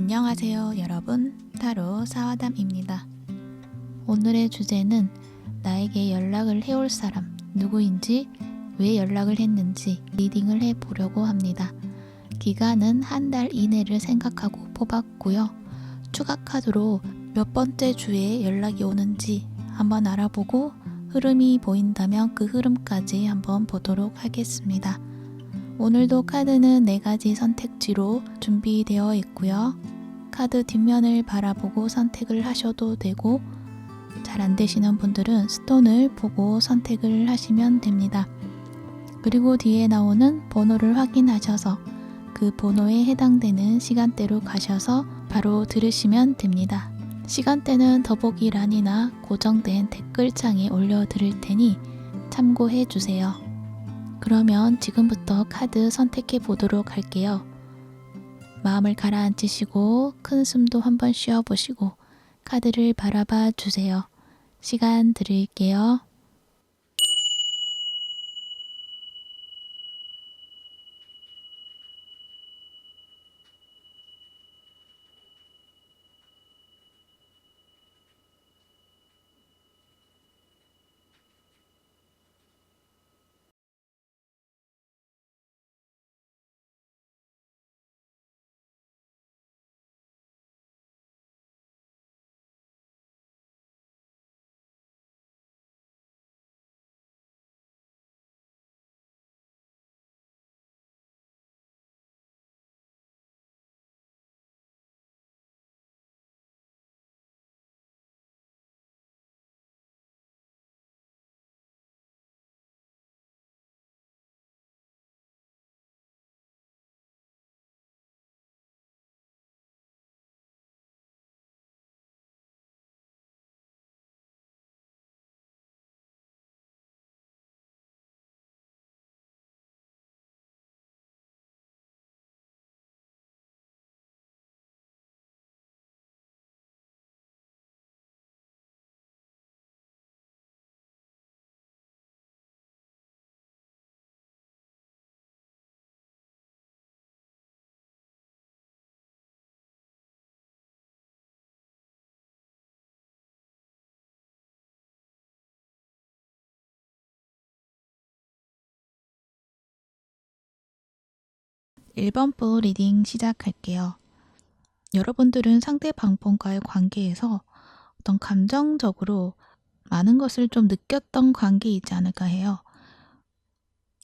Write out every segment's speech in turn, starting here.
안녕하세요 여러분, 타로 사와담입니다. 오늘의 주제는 나에게 연락을 해올 사람 누구인지, 왜 연락을 했는지 리딩을 해보려고 합니다. 기간은 한 달 이내를 생각하고 뽑았고요. 추가 카드로 몇 번째 주에 연락이 오는지 한번 알아보고 흐름이 보인다면 그 흐름까지 한번 보도록 하겠습니다. 오늘도 카드는 4가지 선택지로 준비되어 있고요. 카드 뒷면을 바라보고 선택을 하셔도 되고, 잘 안되시는 분들은 스톤을 보고 선택을 하시면 됩니다. 그리고 뒤에 나오는 번호를 확인하셔서 그 번호에 해당되는 시간대로 가셔서 바로 들으시면 됩니다. 시간대는 더보기란이나 고정된 댓글창에 올려드릴 테니 참고해 주세요. 그러면 지금부터 카드 선택해 보도록 할게요. 마음을 가라앉히시고 큰 숨도 한번 쉬어보시고 카드를 바라봐 주세요. 시간 드릴게요. (1번) 리딩 시작할게요. 여러분들은 상대방분과의 관계에서 어떤 감정적으로 많은 것을 좀 느꼈던 관계이지 않을까 해요.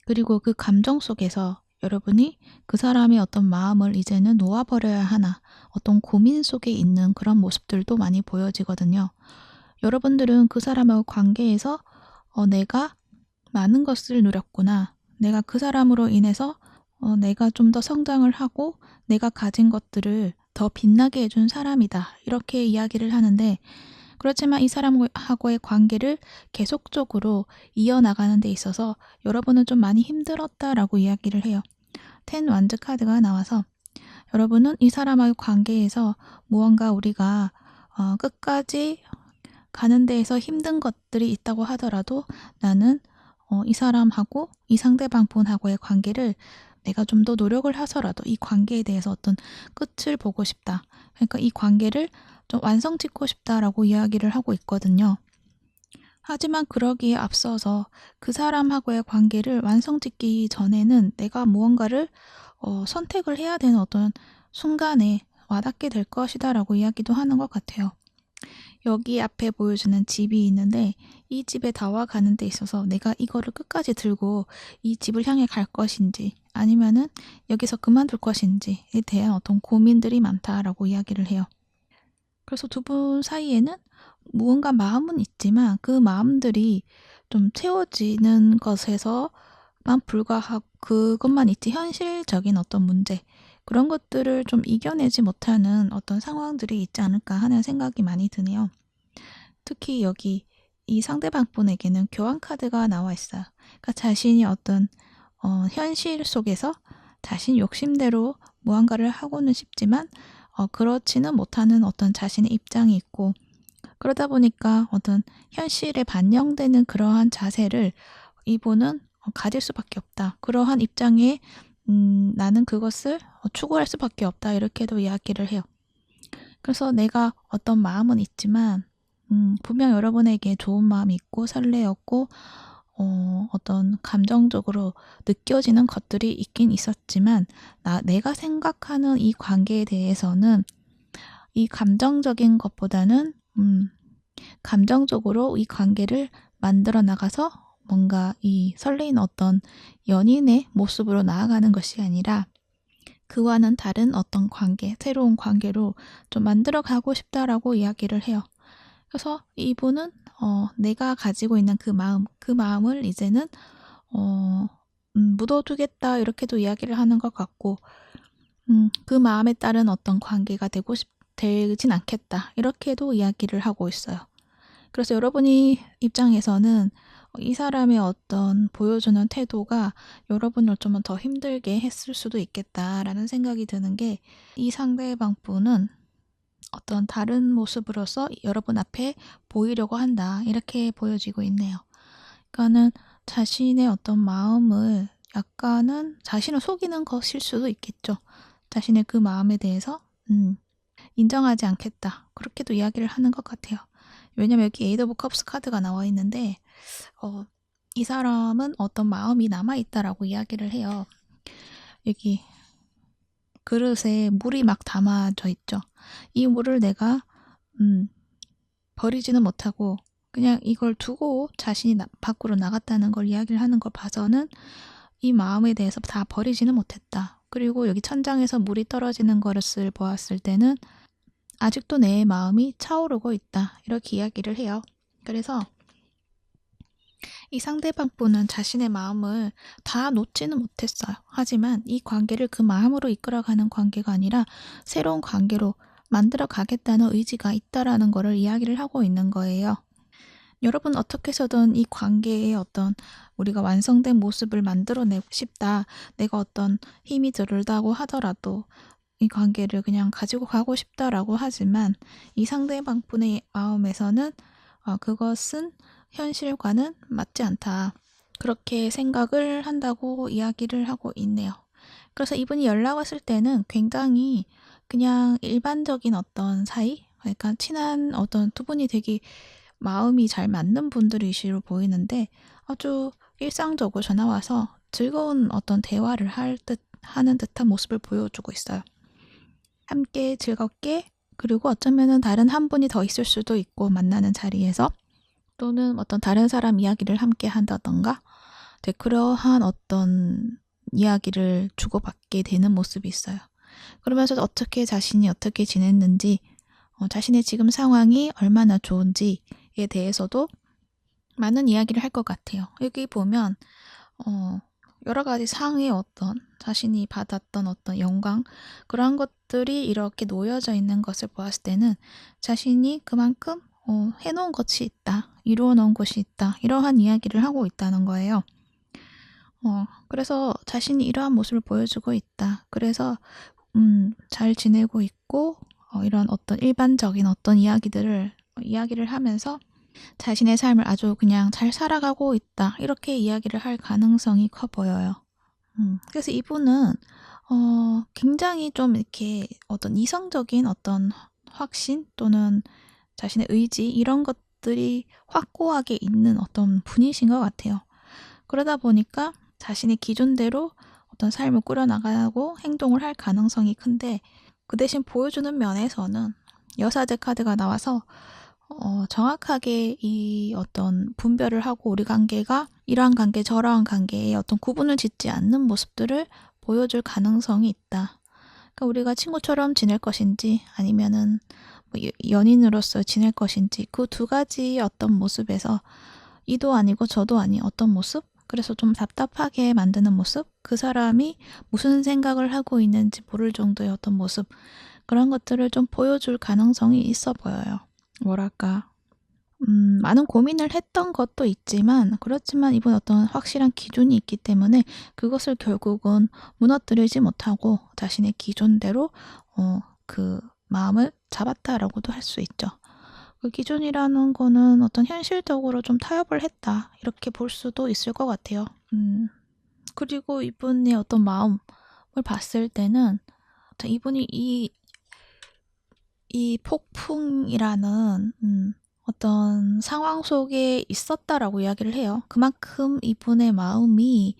그리고 그 감정 속에서 여러분이 그 사람의 어떤 마음을 이제는 놓아버려야 하나, 어떤 고민 속에 있는 그런 모습들도 많이 보여지거든요. 여러분들은 그 사람하고 관계에서 내가 많은 것을 누렸구나, 내가 그 사람으로 인해서 내가 좀 더 성장을 하고 내가 가진 것들을 더 빛나게 해준 사람이다, 이렇게 이야기를 하는데, 그렇지만 이 사람하고의 관계를 계속적으로 이어나가는 데 있어서 여러분은 좀 많이 힘들었다라고 이야기를 해요. 10 완즈 카드가 나와서 여러분은 이 사람과의 관계에서 무언가 우리가 끝까지 가는 데에서 힘든 것들이 있다고 하더라도 나는 이 사람하고 이 상대방 분하고의 관계를 내가 좀 더 노력을 해서라도 이 관계에 대해서 어떤 끝을 보고 싶다. 그러니까 이 관계를 좀 완성짓고 싶다라고 이야기를 하고 있거든요. 하지만 그러기에 앞서서 그 사람하고의 관계를 완성짓기 전에는 내가 무언가를 선택을 해야 되는 어떤 순간에 와닿게 될 것이다 라고 이야기도 하는 것 같아요. 여기 앞에 보여주는 집이 있는데, 이 집에 다가가는 데 있어서 내가 이거를 끝까지 들고 이 집을 향해 갈 것인지 아니면은 여기서 그만둘 것인지에 대한 어떤 고민들이 많다라고 이야기를 해요. 그래서 두 분 사이에는 무언가 마음은 있지만 그 마음들이 좀 채워지는 것에서만 불과하고, 그것만 있지 현실적인 어떤 문제, 그런 것들을 좀 이겨내지 못하는 어떤 상황들이 있지 않을까 하는 생각이 많이 드네요. 특히 여기 이 상대방 분에게는 교환 카드가 나와 있어요. 그러니까 자신이 어떤 현실 속에서 자신 욕심대로 무언가를 하고는 싶지만 그렇지는 못하는 어떤 자신의 입장이 있고, 그러다 보니까 어떤 현실에 반영되는 그러한 자세를 이분은 가질 수밖에 없다. 그러한 입장에 나는 그것을 추구할 수밖에 없다. 이렇게도 이야기를 해요. 그래서 내가 어떤 마음은 있지만 분명 여러분에게 좋은 마음이 있고 설레었고 어떤 감정적으로 느껴지는 것들이 있긴 있었지만 내가 생각하는 이 관계에 대해서는 이 감정적인 것보다는 감정적으로 이 관계를 만들어 나가서 뭔가 이 설레이는 어떤 연인의 모습으로 나아가는 것이 아니라 그와는 다른 어떤 관계, 새로운 관계로 좀 만들어 가고 싶다라고 이야기를 해요. 그래서 이분은 내가 가지고 있는 그 마음을 이제는 묻어두겠다 이렇게도 이야기를 하는 것 같고 그 마음에 따른 어떤 관계가 되진 않겠다 이렇게도 이야기를 하고 있어요. 그래서 여러분이 입장에서는 이 사람의 어떤 보여주는 태도가 여러분을 좀 더 힘들게 했을 수도 있겠다라는 생각이 드는 게 이 상대방 분은 어떤 다른 모습으로서 여러분 앞에 보이려고 한다 이렇게 보여지고 있네요. 그러니까는 자신의 어떤 마음을 약간은 자신을 속이는 것일 수도 있겠죠. 자신의 그 마음에 대해서 인정하지 않겠다 그렇게도 이야기를 하는 것 같아요. 왜냐면 여기 에이드 오브 컵스 카드가 나와 있는데 이 사람은 어떤 마음이 남아있다라고 이야기를 해요. 여기 그릇에 물이 막 담아져 있죠. 이 물을 내가 버리지는 못하고 그냥 이걸 두고 자신이 밖으로 나갔다는 걸 이야기를 하는 걸 봐서는 이 마음에 대해서 다 버리지는 못했다. 그리고 여기 천장에서 물이 떨어지는 것을 보았을 때는 아직도 내 마음이 차오르고 있다. 이렇게 이야기를 해요. 그래서 이 상대방 분은 자신의 마음을 다 놓지는 못했어요. 하지만 이 관계를 그 마음으로 이끌어가는 관계가 아니라 새로운 관계로 만들어 가겠다는 의지가 있다라는 것을 이야기를 하고 있는 거예요. 여러분 어떻게 해서든 이 관계의 어떤 우리가 완성된 모습을 만들어내고 싶다. 내가 어떤 힘이 들다고 하더라도 이 관계를 그냥 가지고 가고 싶다라고 하지만 이 상대방 분의 마음에서는 그것은 현실과는 맞지 않다. 그렇게 생각을 한다고 이야기를 하고 있네요. 그래서 이분이 연락 왔을 때는 굉장히 그냥 일반적인 어떤 사이? 그러니까 친한 어떤 두 분이 되게 마음이 잘 맞는 분들이시로 보이는데 아주 일상적으로 전화 와서 즐거운 어떤 대화를 하는 듯한 모습을 보여주고 있어요. 함께 즐겁게 그리고 어쩌면은 다른 한 분이 더 있을 수도 있고 만나는 자리에서 또는 어떤 다른 사람 이야기를 함께 한다던가 그러한 어떤 이야기를 주고받게 되는 모습이 있어요. 그러면서 자신이 어떻게 지냈는지 자신의 지금 상황이 얼마나 좋은지에 대해서도 많은 이야기를 할 것 같아요. 여기 보면 여러 가지 상의 어떤 자신이 받았던 어떤 영광 그러한 것들이 이렇게 놓여져 있는 것을 보았을 때는 자신이 그만큼 해놓은 것이 있다, 이루어 놓은 것이 있다 이러한 이야기를 하고 있다는 거예요. 그래서 자신이 이러한 모습을 보여주고 있다. 그래서 잘 지내고 있고 이런 어떤 일반적인 어떤 이야기를 하면서 자신의 삶을 아주 그냥 잘 살아가고 있다. 이렇게 이야기를 할 가능성이 커 보여요. 그래서 이분은 굉장히 좀 이렇게 어떤 이성적인 어떤 확신 또는 자신의 의지 이런 것들이 확고하게 있는 어떤 분이신 것 같아요. 그러다 보니까 자신의 기준대로 어떤 삶을 꾸려나가고 행동을 할 가능성이 큰데 그 대신 보여주는 면에서는 여사제 카드가 나와서 정확하게 이 어떤 분별을 하고 우리 관계가 이러한 관계 저러한 관계에 어떤 구분을 짓지 않는 모습들을 보여줄 가능성이 있다. 그러니까 우리가 친구처럼 지낼 것인지 아니면은 뭐 연인으로서 지낼 것인지 그 두 가지 어떤 모습에서 이도 아니고 저도 아닌 어떤 모습? 그래서 좀 답답하게 만드는 모습? 그 사람이 무슨 생각을 하고 있는지 모를 정도의 어떤 모습? 그런 것들을 좀 보여줄 가능성이 있어 보여요. 뭐랄까. 많은 고민을 했던 것도 있지만 그렇지만 이번 어떤 확실한 기준이 있기 때문에 그것을 결국은 무너뜨리지 못하고 자신의 기준대로 그 마음을 잡았다라고도 할 수 있죠. 그 기준이라는 거는 어떤 현실적으로 좀 타협을 했다 이렇게 볼 수도 있을 것 같아요. 그리고 이분의 어떤 마음을 봤을 때는 이분이 이 폭풍이라는 어떤 상황 속에 있었다라고 이야기를 해요. 그만큼 이분의 마음이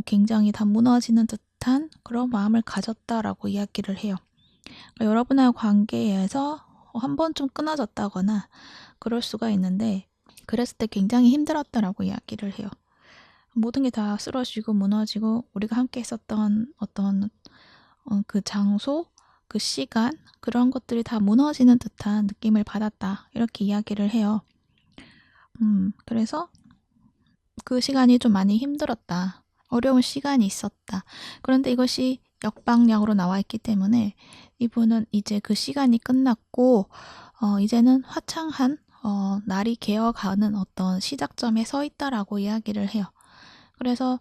굉장히 다 무너지는 듯한 그런 마음을 가졌다라고 이야기를 해요. 그러니까 여러분의 관계에서 한 번쯤 끊어졌다거나 그럴 수가 있는데, 그랬을 때 굉장히 힘들었다라고 이야기를 해요. 모든 게 다 쓰러지고 무너지고 우리가 함께 했었던 어떤 그 장소, 그 시간, 그런 것들이 다 무너지는 듯한 느낌을 받았다, 이렇게 이야기를 해요. 그래서 그 시간이 좀 많이 힘들었다. 어려운 시간이 있었다. 그런데 이것이 역방향으로 나와 있기 때문에 이분은 이제 그 시간이 끝났고 이제는 화창한 날이 개어가는 어떤 시작점에 서 있다라고 이야기를 해요. 그래서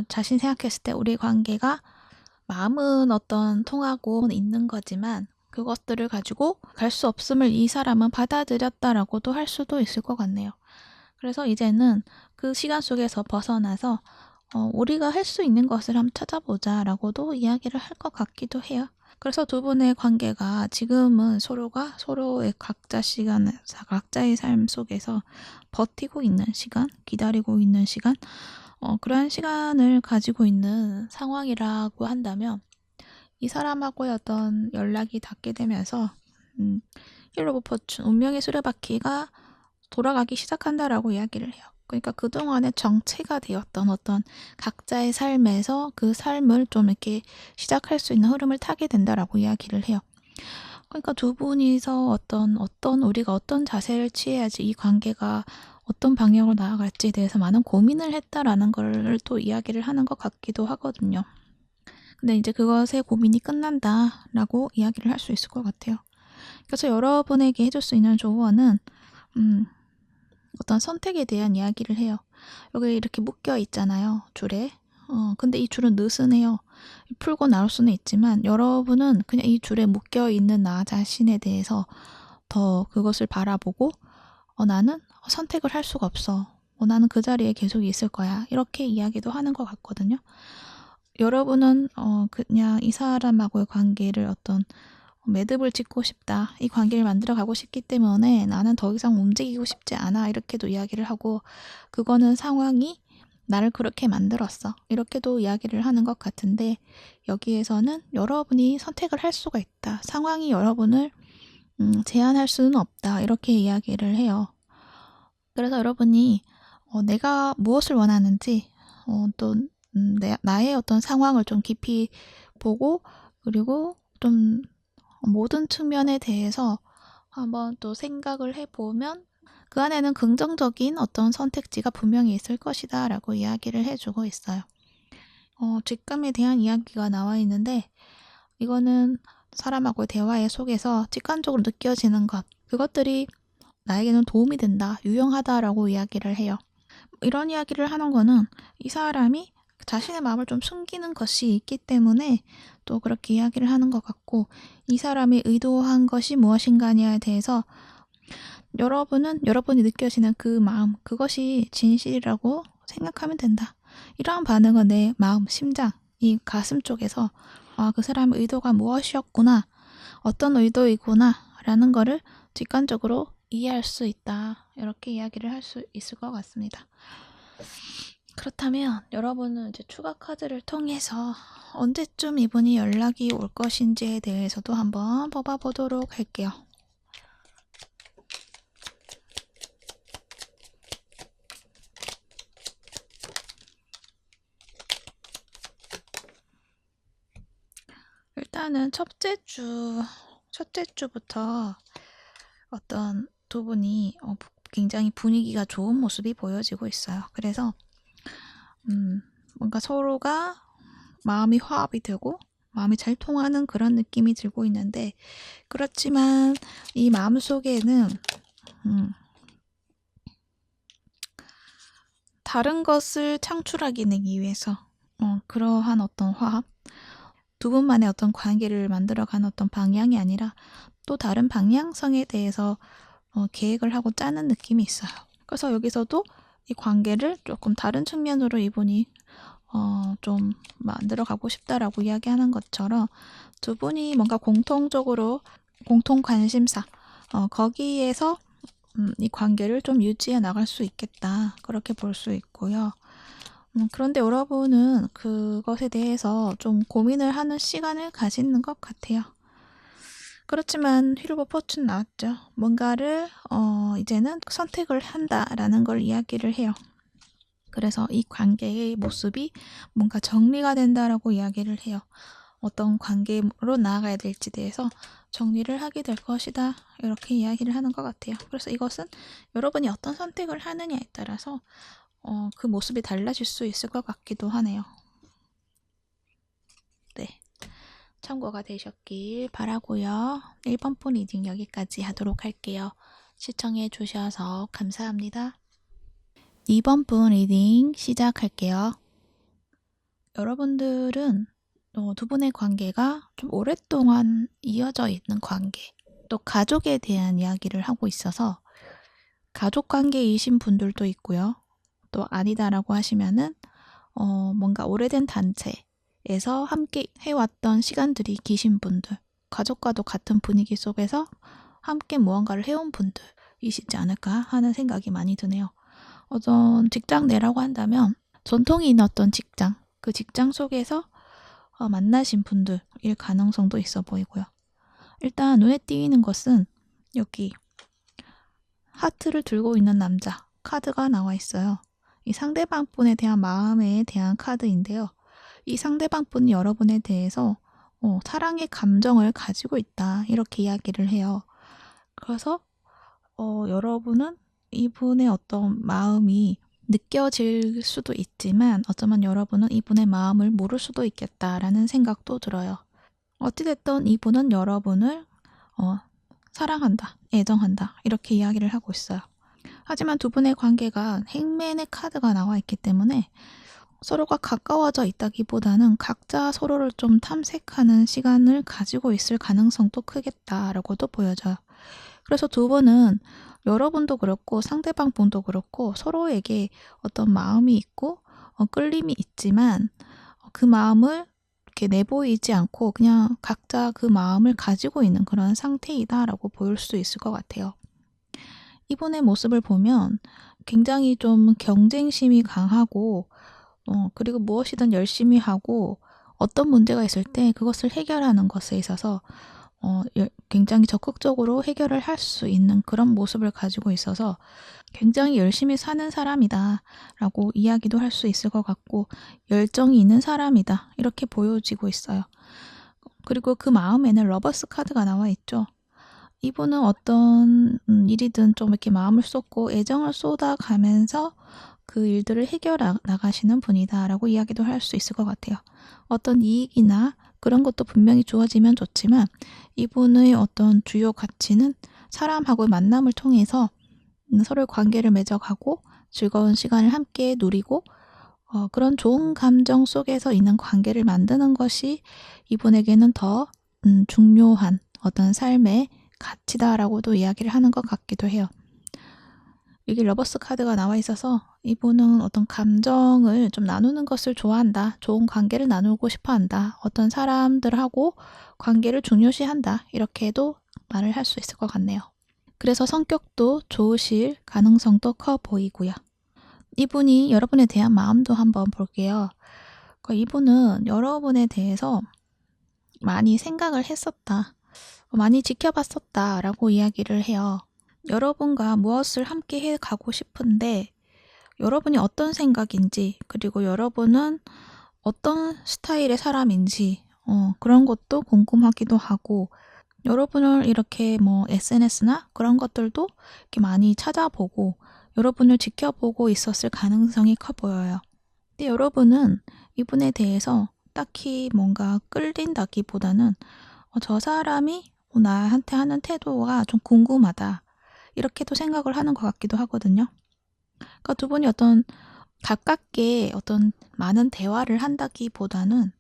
자신 생각했을 때 우리 관계가 마음은 어떤 통하고 있는 거지만 그것들을 가지고 갈 수 없음을 이 사람은 받아들였다라고도 할 수도 있을 것 같네요. 그래서 이제는 그 시간 속에서 벗어나서 우리가 할 수 있는 것을 한번 찾아보자 라고도 이야기를 할 것 같기도 해요. 그래서 두 분의 관계가 지금은 서로가 서로의 각자의 삶 속에서 버티고 있는 시간, 기다리고 있는 시간, 그러한 시간을 가지고 있는 상황이라고 한다면, 이 사람하고의 어떤 연락이 닿게 되면서 힐 오브 포춘, 운명의 수레바퀴가 돌아가기 시작한다라고 이야기를 해요. 그러니까 그동안의 정체가 되었던 어떤 각자의 삶에서 그 삶을 좀 이렇게 시작할 수 있는 흐름을 타게 된다라고 이야기를 해요. 그러니까 두 분이서 우리가 어떤 자세를 취해야지 이 관계가 어떤 방향으로 나아갈지에 대해서 많은 고민을 했다라는 걸 또 이야기를 하는 것 같기도 하거든요. 근데 이제 그것의 고민이 끝난다라고 이야기를 할 수 있을 것 같아요. 그래서 여러분에게 해줄 수 있는 조언은 어떤 선택에 대한 이야기를 해요. 여기 이렇게 묶여 있잖아요, 줄에. 근데 이 줄은 느슨해요. 풀고 나올 수는 있지만 여러분은 그냥 이 줄에 묶여 있는 나 자신에 대해서 더 그것을 바라보고 나는 선택을 할 수가 없어. 나는 그 자리에 계속 있을 거야. 이렇게 이야기도 하는 것 같거든요. 여러분은 그냥 이 사람하고의 관계를 어떤 매듭을 짓고 싶다, 이 관계를 만들어 가고 싶기 때문에 나는 더 이상 움직이고 싶지 않아, 이렇게도 이야기를 하고, 그거는 상황이 나를 그렇게 만들었어, 이렇게도 이야기를 하는 것 같은데, 여기에서는 여러분이 선택을 할 수가 있다, 상황이 여러분을 제한할 수는 없다, 이렇게 이야기를 해요. 그래서 여러분이 내가 무엇을 원하는지, 또 나의 어떤 상황을 좀 깊이 보고, 그리고 좀 모든 측면에 대해서 한번 또 생각을 해보면 그 안에는 긍정적인 어떤 선택지가 분명히 있을 것이다 라고 이야기를 해주고 있어요. 직감에 대한 이야기가 나와 있는데, 이거는 사람하고의 대화의 속에서 직관적으로 느껴지는 것, 그것들이 나에게는 도움이 된다, 유용하다라고 이야기를 해요. 이런 이야기를 하는 거는 이 사람이 자신의 마음을 좀 숨기는 것이 있기 때문에 또 그렇게 이야기를 하는 것 같고, 이 사람이 의도한 것이 무엇인가에 대해서 여러분은 여러분이 느껴지는 그 마음, 그것이 진실이라고 생각하면 된다. 이러한 반응은 내 마음, 심장, 이 가슴 쪽에서 그 사람의 의도가 무엇이었구나, 어떤 의도이구나 라는 거를 직관적으로 이해할 수 있다, 이렇게 이야기를 할 수 있을 것 같습니다. 그렇다면 여러분은 이제 추가 카드를 통해서 언제쯤 이분이 연락이 올 것인지에 대해서도 한번 뽑아보도록 할게요. 일단은 첫째 주부터 어떤 두 분이 굉장히 분위기가 좋은 모습이 보여지고 있어요. 그래서 뭔가 서로가 마음이 화합이 되고 마음이 잘 통하는 그런 느낌이 들고 있는데, 그렇지만 이 마음 속에는 다른 것을 창출하기 위해서 그러한 어떤 화합, 두 분만의 어떤 관계를 만들어가는 어떤 방향이 아니라 또 다른 방향성에 대해서 계획을 하고 짜는 느낌이 있어요. 그래서 여기서도 이 관계를 조금 다른 측면으로 이분이 좀 만들어 가고 싶다라고 이야기하는 것처럼 두 분이 뭔가 공통적으로 공통 관심사, 거기에서 이 관계를 좀 유지해 나갈 수 있겠다. 그렇게 볼 수 있고요. 그런데 여러분은 그것에 대해서 좀 고민을 하는 시간을 가지는 것 같아요. 그렇지만 휠 오브 포춘 나왔죠. 뭔가를 이제는 선택을 한다라는 걸 이야기를 해요. 그래서 이 관계의 모습이 뭔가 정리가 된다라고 이야기를 해요. 어떤 관계로 나아가야 될지 대해서 정리를 하게 될 것이다. 이렇게 이야기를 하는 것 같아요. 그래서 이것은 여러분이 어떤 선택을 하느냐에 따라서 그 모습이 달라질 수 있을 것 같기도 하네요. 네, 참고가 되셨길 바라고요. 1번 폰 리딩 여기까지 하도록 할게요. 시청해 주셔서 감사합니다. 2번 분 리딩 시작할게요. 여러분들은 두 분의 관계가 좀 오랫동안 이어져 있는 관계, 또 가족에 대한 이야기를 하고 있어서 가족 관계이신 분들도 있고요. 또 아니다라고 하시면은 뭔가 오래된 단체에서 함께 해왔던 시간들이 기신 분들, 가족과도 같은 분위기 속에서 함께 무언가를 해온 분들이시지 않을까 하는 생각이 많이 드네요. 어떤 직장 내라고 한다면 전통이 있는 어떤 직장, 그 직장 속에서 만나신 분들일 가능성도 있어 보이고요. 일단 눈에 띄는 것은 여기 하트를 들고 있는 남자 카드가 나와 있어요. 이 상대방 분에 대한 마음에 대한 카드인데요. 이 상대방 분이 여러분에 대해서 사랑의 감정을 가지고 있다 이렇게 이야기를 해요. 그래서 여러분은 이분의 어떤 마음이 느껴질 수도 있지만 어쩌면 여러분은 이분의 마음을 모를 수도 있겠다라는 생각도 들어요. 어찌됐든 이분은 여러분을 사랑한다, 애정한다 이렇게 이야기를 하고 있어요. 하지만 두 분의 관계가 행맨의 카드가 나와 있기 때문에 서로가 가까워져 있다기보다는 각자 서로를 좀 탐색하는 시간을 가지고 있을 가능성도 크겠다라고도 보여져요. 그래서 두 분은 여러분도 그렇고 상대방 분도 그렇고 서로에게 어떤 마음이 있고 끌림이 있지만 그 마음을 이렇게 내보이지 않고 그냥 각자 그 마음을 가지고 있는 그런 상태이다라고 보일 수 있을 것 같아요. 이분의 모습을 보면 굉장히 좀 경쟁심이 강하고 그리고 무엇이든 열심히 하고 어떤 문제가 있을 때 그것을 해결하는 것에 있어서 굉장히 적극적으로 해결을 할 수 있는 그런 모습을 가지고 있어서 굉장히 열심히 사는 사람이다 라고 이야기도 할 수 있을 것 같고 열정이 있는 사람이다 이렇게 보여지고 있어요. 그리고 그 마음에는 러버스 카드가 나와 있죠. 이분은 어떤 일이든 좀 이렇게 마음을 쏟고 애정을 쏟아가면서 그 일들을 해결해 나가시는 분이다 라고 이야기도 할 수 있을 것 같아요. 어떤 이익이나 그런 것도 분명히 주어지면 좋지만 이분의 어떤 주요 가치는 사람하고의 만남을 통해서 서로의 관계를 맺어가고 즐거운 시간을 함께 누리고 그런 좋은 감정 속에서 있는 관계를 만드는 것이 이분에게는 더 중요한 어떤 삶의 가치다라고도 이야기를 하는 것 같기도 해요. 여기 러버스 카드가 나와 있어서 이분은 어떤 감정을 좀 나누는 것을 좋아한다. 좋은 관계를 나누고 싶어 한다. 어떤 사람들하고 관계를 중요시한다. 이렇게도 말을 할 수 있을 것 같네요. 그래서 성격도 좋으실 가능성도 커 보이고요. 이분이 여러분에 대한 마음도 한번 볼게요. 이분은 여러분에 대해서 많이 생각을 했었다. 많이 지켜봤었다 라고 이야기를 해요. 여러분과 무엇을 함께 해 가고 싶은데 여러분이 어떤 생각인지 그리고 여러분은 어떤 스타일의 사람인지 그런 것도 궁금하기도 하고 여러분을 이렇게 SNS나 그런 것들도 이렇게 많이 찾아보고 여러분을 지켜보고 있었을 가능성이 커 보여요. 근데 여러분은 이분에 대해서 딱히 뭔가 끌린다기보다는 저 사람이 나한테 하는 태도가 좀 궁금하다. 이렇게도 생각을 하는 것 같기도 하거든요. 그러니까 두 분이 어떤 가깝게 어떤 많은 대화를 한다기보다는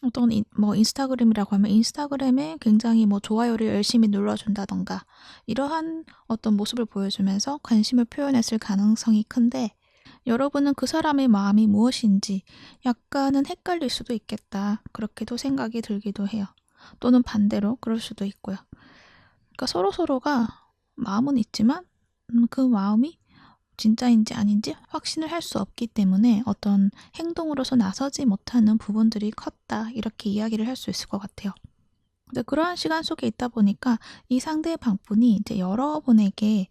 어떤 인스타그램이라고 하면 인스타그램에 굉장히 좋아요를 열심히 눌러준다던가 이러한 어떤 모습을 보여주면서 관심을 표현했을 가능성이 큰데 여러분은 그 사람의 마음이 무엇인지 약간은 헷갈릴 수도 있겠다. 그렇게도 생각이 들기도 해요. 또는 반대로 그럴 수도 있고요. 그러니까 서로서로가 마음은 있지만 그 마음이 진짜인지 아닌지 확신을 할 수 없기 때문에 어떤 행동으로서 나서지 못하는 부분들이 컸다, 이렇게 이야기를 할 수 있을 것 같아요. 근데 그러한 시간 속에 있다 보니까 이 상대의 방분이 이제 여러분에게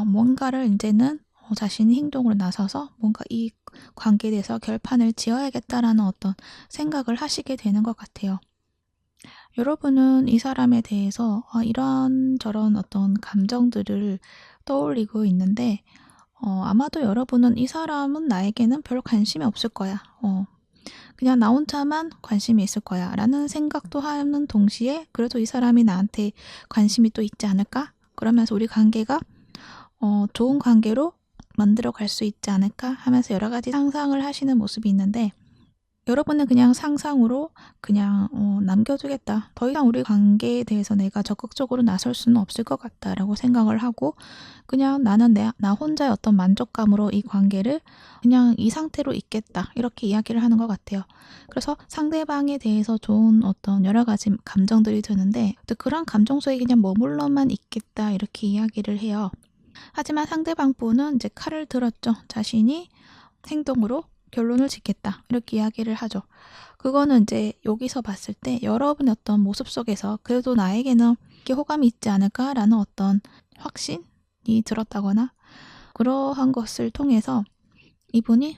뭔가를 이제는 자신이 행동으로 나서서 뭔가 이 관계에 대해서 결판을 지어야겠다라는 어떤 생각을 하시게 되는 것 같아요. 여러분은 이 사람에 대해서 이런저런 어떤 감정들을 떠올리고 있는데, 아마도 여러분은 이 사람은 나에게는 별로 관심이 없을 거야. 그냥 나 혼자만 관심이 있을 거야 라는 생각도 하는 동시에, 그래도 이 사람이 나한테 관심이 또 있지 않을까? 그러면서 우리 관계가 좋은 관계로 만들어 갈 수 있지 않을까 하면서 여러 가지 상상을 하시는 모습이 있는데, 여러분은 그냥 상상으로 그냥 남겨두겠다. 더 이상 우리 관계에 대해서 내가 적극적으로 나설 수는 없을 것 같다라고 생각을 하고, 그냥 나는 나 혼자의 어떤 만족감으로 이 관계를 그냥 이 상태로 있겠다, 이렇게 이야기를 하는 것 같아요. 그래서 상대방에 대해서 좋은 어떤 여러 가지 감정들이 드는데, 또 그런 감정 속에 그냥 머물러만 있겠다, 이렇게 이야기를 해요. 하지만 상대방 분은 이제 칼을 들었죠. 자신이 행동으로 결론을 짓겠다, 이렇게 이야기를 하죠. 그거는 이제 여기서 봤을 때 여러분의 어떤 모습 속에서 그래도 나에게는 이게 호감이 있지 않을까라는 어떤 확신이 들었다거나, 그러한 것을 통해서 이분이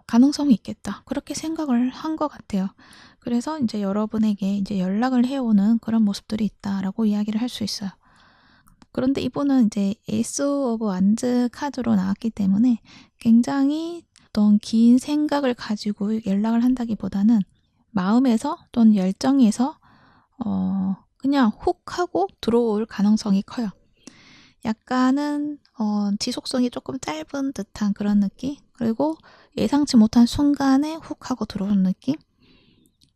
가능성이 있겠다, 그렇게 생각을 한 것 같아요. 그래서 이제 여러분에게 이제 연락을 해오는 그런 모습들이 있다라고 이야기를 할 수 있어요. 그런데 이분은 이제 에이스 오브 완즈 카드로 나왔기 때문에 굉장히 어떤 긴 생각을 가지고 연락을 한다기보다는 마음에서 또는 열정에서 그냥 훅 하고 들어올 가능성이 커요. 약간은 지속성이 조금 짧은 듯한 그런 느낌? 그리고 예상치 못한 순간에 훅 하고 들어오는 느낌?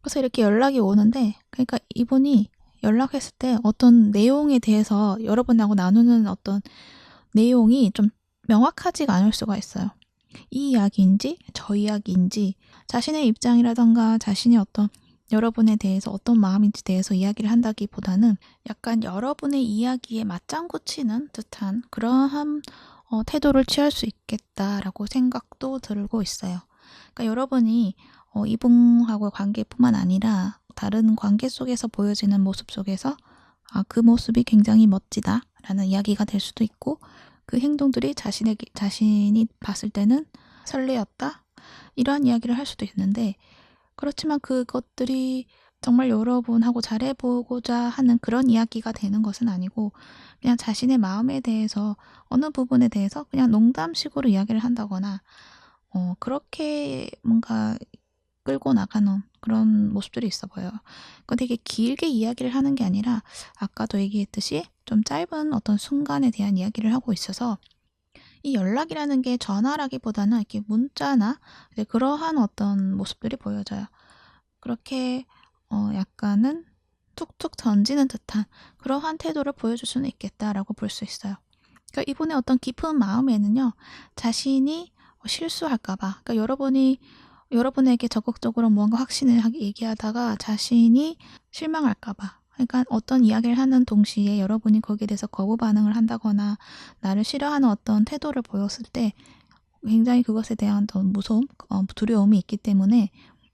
그래서 이렇게 연락이 오는데, 그러니까 이분이 연락했을 때 어떤 내용에 대해서 여러분하고 나누는 어떤 내용이 좀 명확하지가 않을 수가 있어요. 이 이야기인지 저 이야기인지, 자신의 입장이라던가 자신의 어떤 여러분에 대해서 어떤 마음인지 대해서 이야기를 한다기보다는 약간 여러분의 이야기에 맞장구 치는 듯한 그러한 태도를 취할 수 있겠다라고 생각도 들고 있어요. 그러니까 여러분이 이분하고 관계뿐만 아니라 다른 관계 속에서 보여지는 모습 속에서 그 모습이 굉장히 멋지다라는 이야기가 될 수도 있고, 그 행동들이 자신이 봤을 때는 설레었다, 이러한 이야기를 할 수도 있는데, 그렇지만 그것들이 정말 여러분하고 잘해보고자 하는 그런 이야기가 되는 것은 아니고, 그냥 자신의 마음에 대해서 어느 부분에 대해서 그냥 농담식으로 이야기를 한다거나 그렇게 뭔가 끌고 나가는 그런 모습들이 있어 보여요. 그건 되게 길게 이야기를 하는 게 아니라 아까도 얘기했듯이 좀 짧은 어떤 순간에 대한 이야기를 하고 있어서, 이 연락이라는 게 전화라기보다는 이렇게 문자나 이제 그러한 어떤 모습들이 보여져요. 그렇게 약간은 툭툭 던지는 듯한 그러한 태도를 보여줄 수는 있겠다라고 볼 수 있어요. 그러니까 이분의 어떤 깊은 마음에는요, 자신이 실수할까봐, 그러니까 여러분에게 적극적으로 무언가 확신을 얘기하다가 자신이 실망할까봐, 그러니까 어떤 이야기를 하는 동시에 여러분이 거기에 대해서 거부 반응을 한다거나 나를 싫어하는 어떤 태도를 보였을 때 굉장히 그것에 대한 어떤 무서움, 두려움이 있기 때문에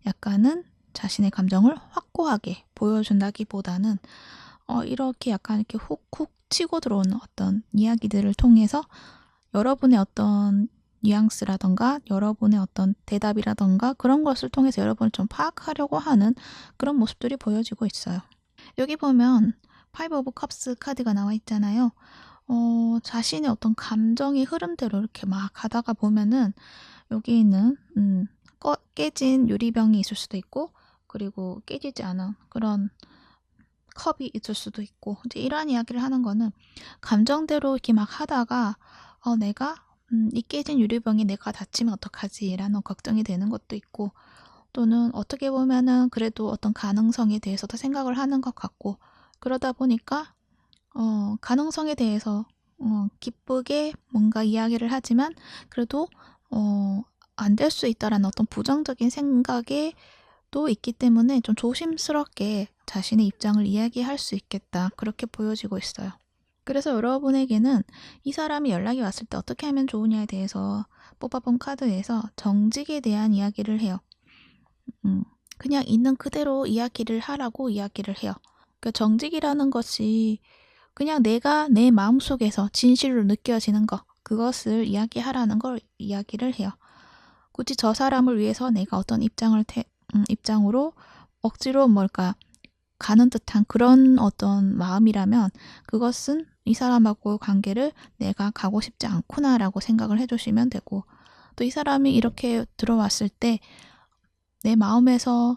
약간은 자신의 감정을 확고하게 보여준다기보다는 이렇게 약간 이렇게 훅훅 치고 들어오는 어떤 이야기들을 통해서 여러분의 어떤 뉘앙스라던가 여러분의 어떤 대답이라던가 그런 것을 통해서 여러분을 좀 파악하려고 하는 그런 모습들이 보여지고 있어요. 여기 보면 파이브 오브 컵스 카드가 나와 있잖아요. 자신의 어떤 감정의 흐름대로 이렇게 막 가다가 보면은 여기에는 깨진 유리병이 있을 수도 있고, 그리고 깨지지 않은 그런 컵이 있을 수도 있고, 이제 이러한 이야기를 하는 거는 감정대로 이렇게 막 하다가 내가 이 깨진 유리병이 내가 다치면 어떡하지 라는 걱정이 되는 것도 있고, 또는 어떻게 보면은 그래도 어떤 가능성에 대해서도 생각을 하는 것 같고, 그러다 보니까 가능성에 대해서 기쁘게 뭔가 이야기를 하지만 그래도 안 될 수 있다라는 어떤 부정적인 생각에 또 있기 때문에 좀 조심스럽게 자신의 입장을 이야기할 수 있겠다, 그렇게 보여지고 있어요. 그래서 여러분에게는 이 사람이 연락이 왔을 때 어떻게 하면 좋으냐에 대해서 뽑아본 카드에서 정직에 대한 이야기를 해요. 그냥 있는 그대로 이야기를 하라고 이야기를 해요. 그 정직이라는 것이 그냥 내가 내 마음속에서 진실로 느껴지는 것, 그것을 이야기하라는 걸 이야기를 해요. 굳이 저 사람을 위해서 내가 어떤 입장으로 억지로 가는 듯한 그런 어떤 마음이라면 그것은 이 사람하고 관계를 내가 가고 싶지 않구나라고 생각을 해주시면 되고, 또 이 사람이 이렇게 들어왔을 때 내 마음에서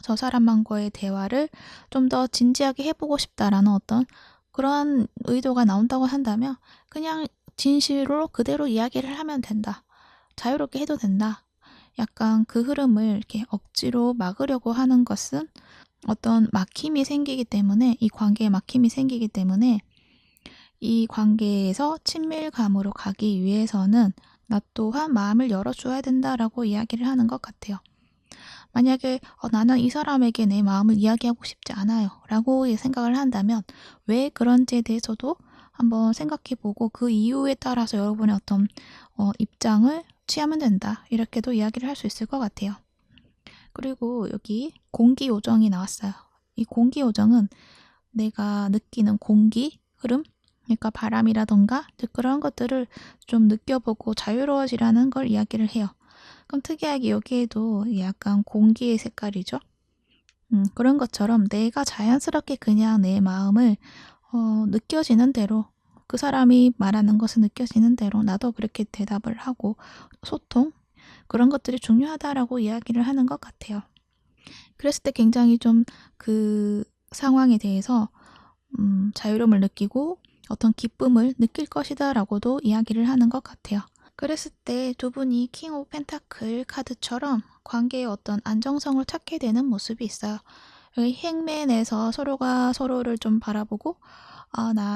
저 사람과의 대화를 좀 더 진지하게 해보고 싶다라는 어떤 그러한 의도가 나온다고 한다면 그냥 진실로 그대로 이야기를 하면 된다. 자유롭게 해도 된다. 약간 그 흐름을 이렇게 억지로 막으려고 하는 것은 어떤 막힘이 생기기 때문에, 이 관계에 막힘이 생기기 때문에 이 관계에서 친밀감으로 가기 위해서는 나 또한 마음을 열어줘야 된다라고 이야기를 하는 것 같아요. 만약에 나는 이 사람에게 내 마음을 이야기하고 싶지 않아요 라고 생각을 한다면 왜 그런지에 대해서도 한번 생각해보고 그 이유에 따라서 여러분의 어떤 입장을 취하면 된다, 이렇게도 이야기를 할 수 있을 것 같아요. 그리고 여기 공기요정이 나왔어요. 이 공기요정은 내가 느끼는 공기, 흐름, 그러니까 바람이라던가 그런 것들을 좀 느껴보고 자유로워지라는 걸 이야기를 해요. 그럼 특이하게 여기에도 약간 공기의 색깔이죠. 그런 것처럼 내가 자연스럽게 그냥 내 마음을 느껴지는 대로, 그 사람이 말하는 것을 느껴지는 대로 나도 그렇게 대답을 하고 소통, 그런 것들이 중요하다라고 이야기를 하는 것 같아요. 그랬을 때 굉장히 좀 그 상황에 대해서 자유로움을 느끼고 어떤 기쁨을 느낄 것이다 라고도 이야기를 하는 것 같아요. 그랬을 때 두 분이 킹 오브 펜타클 카드처럼 관계의 어떤 안정성을 찾게 되는 모습이 있어요. 여기 행맨에서 서로가 서로를 좀 바라보고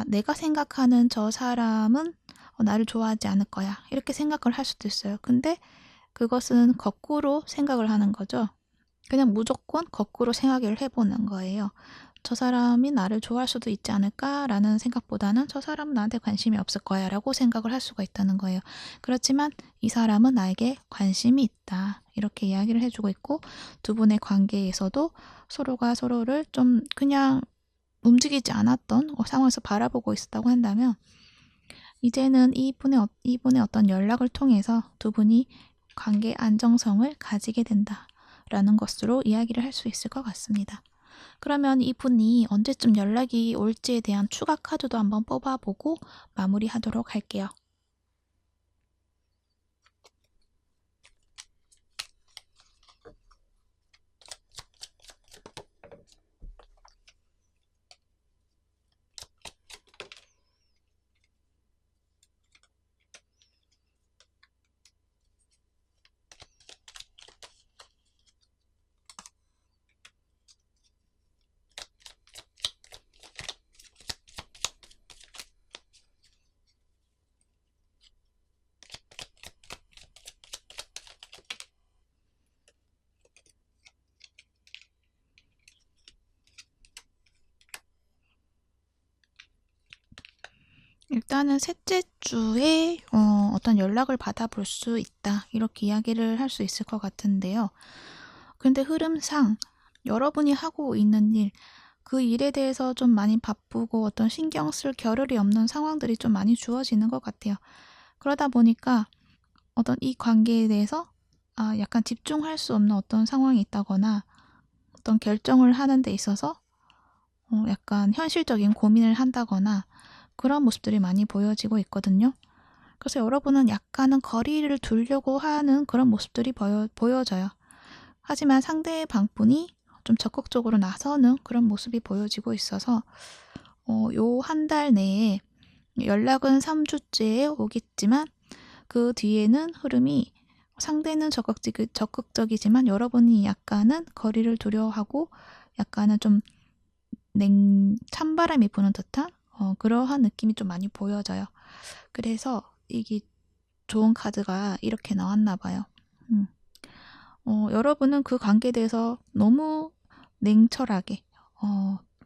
내가 생각하는 저 사람은 나를 좋아하지 않을 거야, 이렇게 생각을 할 수도 있어요. 근데 그것은 거꾸로 생각을 하는 거죠. 그냥 무조건 거꾸로 생각을 해보는 거예요. 저 사람이 나를 좋아할 수도 있지 않을까라는 생각보다는 저 사람은 나한테 관심이 없을 거야 라고 생각을 할 수가 있다는 거예요. 그렇지만 이 사람은 나에게 관심이 있다, 이렇게 이야기를 해주고 있고, 두 분의 관계에서도 서로가 서로를 좀 그냥 움직이지 않았던 상황에서 바라보고 있었다고 한다면 이제는 이분의 어떤 연락을 통해서 두 분이 관계 안정성을 가지게 된다라는 것으로 이야기를 할 수 있을 것 같습니다. 그러면 이분이 언제쯤 연락이 올지에 대한 추가 카드도 한번 뽑아보고 마무리하도록 할게요. 일단은 셋째 주에 어떤 연락을 받아볼 수 있다, 이렇게 이야기를 할 수 있을 것 같은데요. 근데 흐름상 여러분이 하고 있는 일, 그 일에 대해서 좀 많이 바쁘고 어떤 신경 쓸 겨를이 없는 상황들이 좀 많이 주어지는 것 같아요. 그러다 보니까 어떤 이 관계에 대해서 약간 집중할 수 없는 어떤 상황이 있다거나 어떤 결정을 하는 데 있어서 약간 현실적인 고민을 한다거나 그런 모습들이 많이 보여지고 있거든요. 그래서 여러분은 약간은 거리를 두려고 하는 그런 모습들이 보여져요. 하지만 상대방분이 좀 적극적으로 나서는 그런 모습이 보여지고 있어서 요 한 달 내에 연락은 3주째에 오겠지만 그 뒤에는 흐름이 상대는 적극적이지만 여러분이 약간은 거리를 두려워하고 약간은 좀 찬바람이 부는 듯한 그러한 느낌이 좀 많이 보여져요. 그래서 이게 좋은 카드가 이렇게 나왔나 봐요. 여러분은 그 관계에 대해서 너무 냉철하게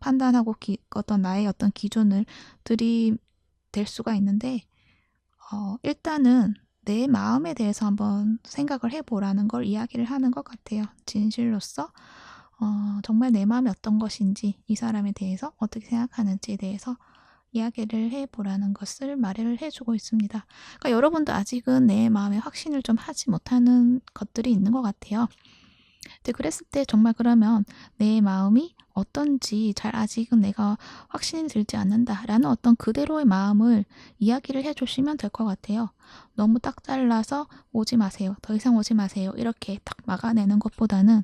판단하고 어떤 나의 어떤 기준을 들이댈 수가 있는데, 일단은 내 마음에 대해서 한번 생각을 해보라는 걸 이야기를 하는 것 같아요. 진실로서 정말 내 마음이 어떤 것인지, 이 사람에 대해서 어떻게 생각하는지에 대해서 이야기를 해보라는 것을 말을 해주고 있습니다. 그러니까 여러분도 아직은 내 마음에 확신을 좀 하지 못하는 것들이 있는 것 같아요. 근데 그랬을 때 정말 그러면 내 마음이 어떤지 잘 아직은 내가 확신이 들지 않는다라는 어떤 그대로의 마음을 이야기를 해주시면 될 것 같아요. 너무 딱 잘라서 오지 마세요. 더 이상 오지 마세요. 이렇게 딱 막아내는 것보다는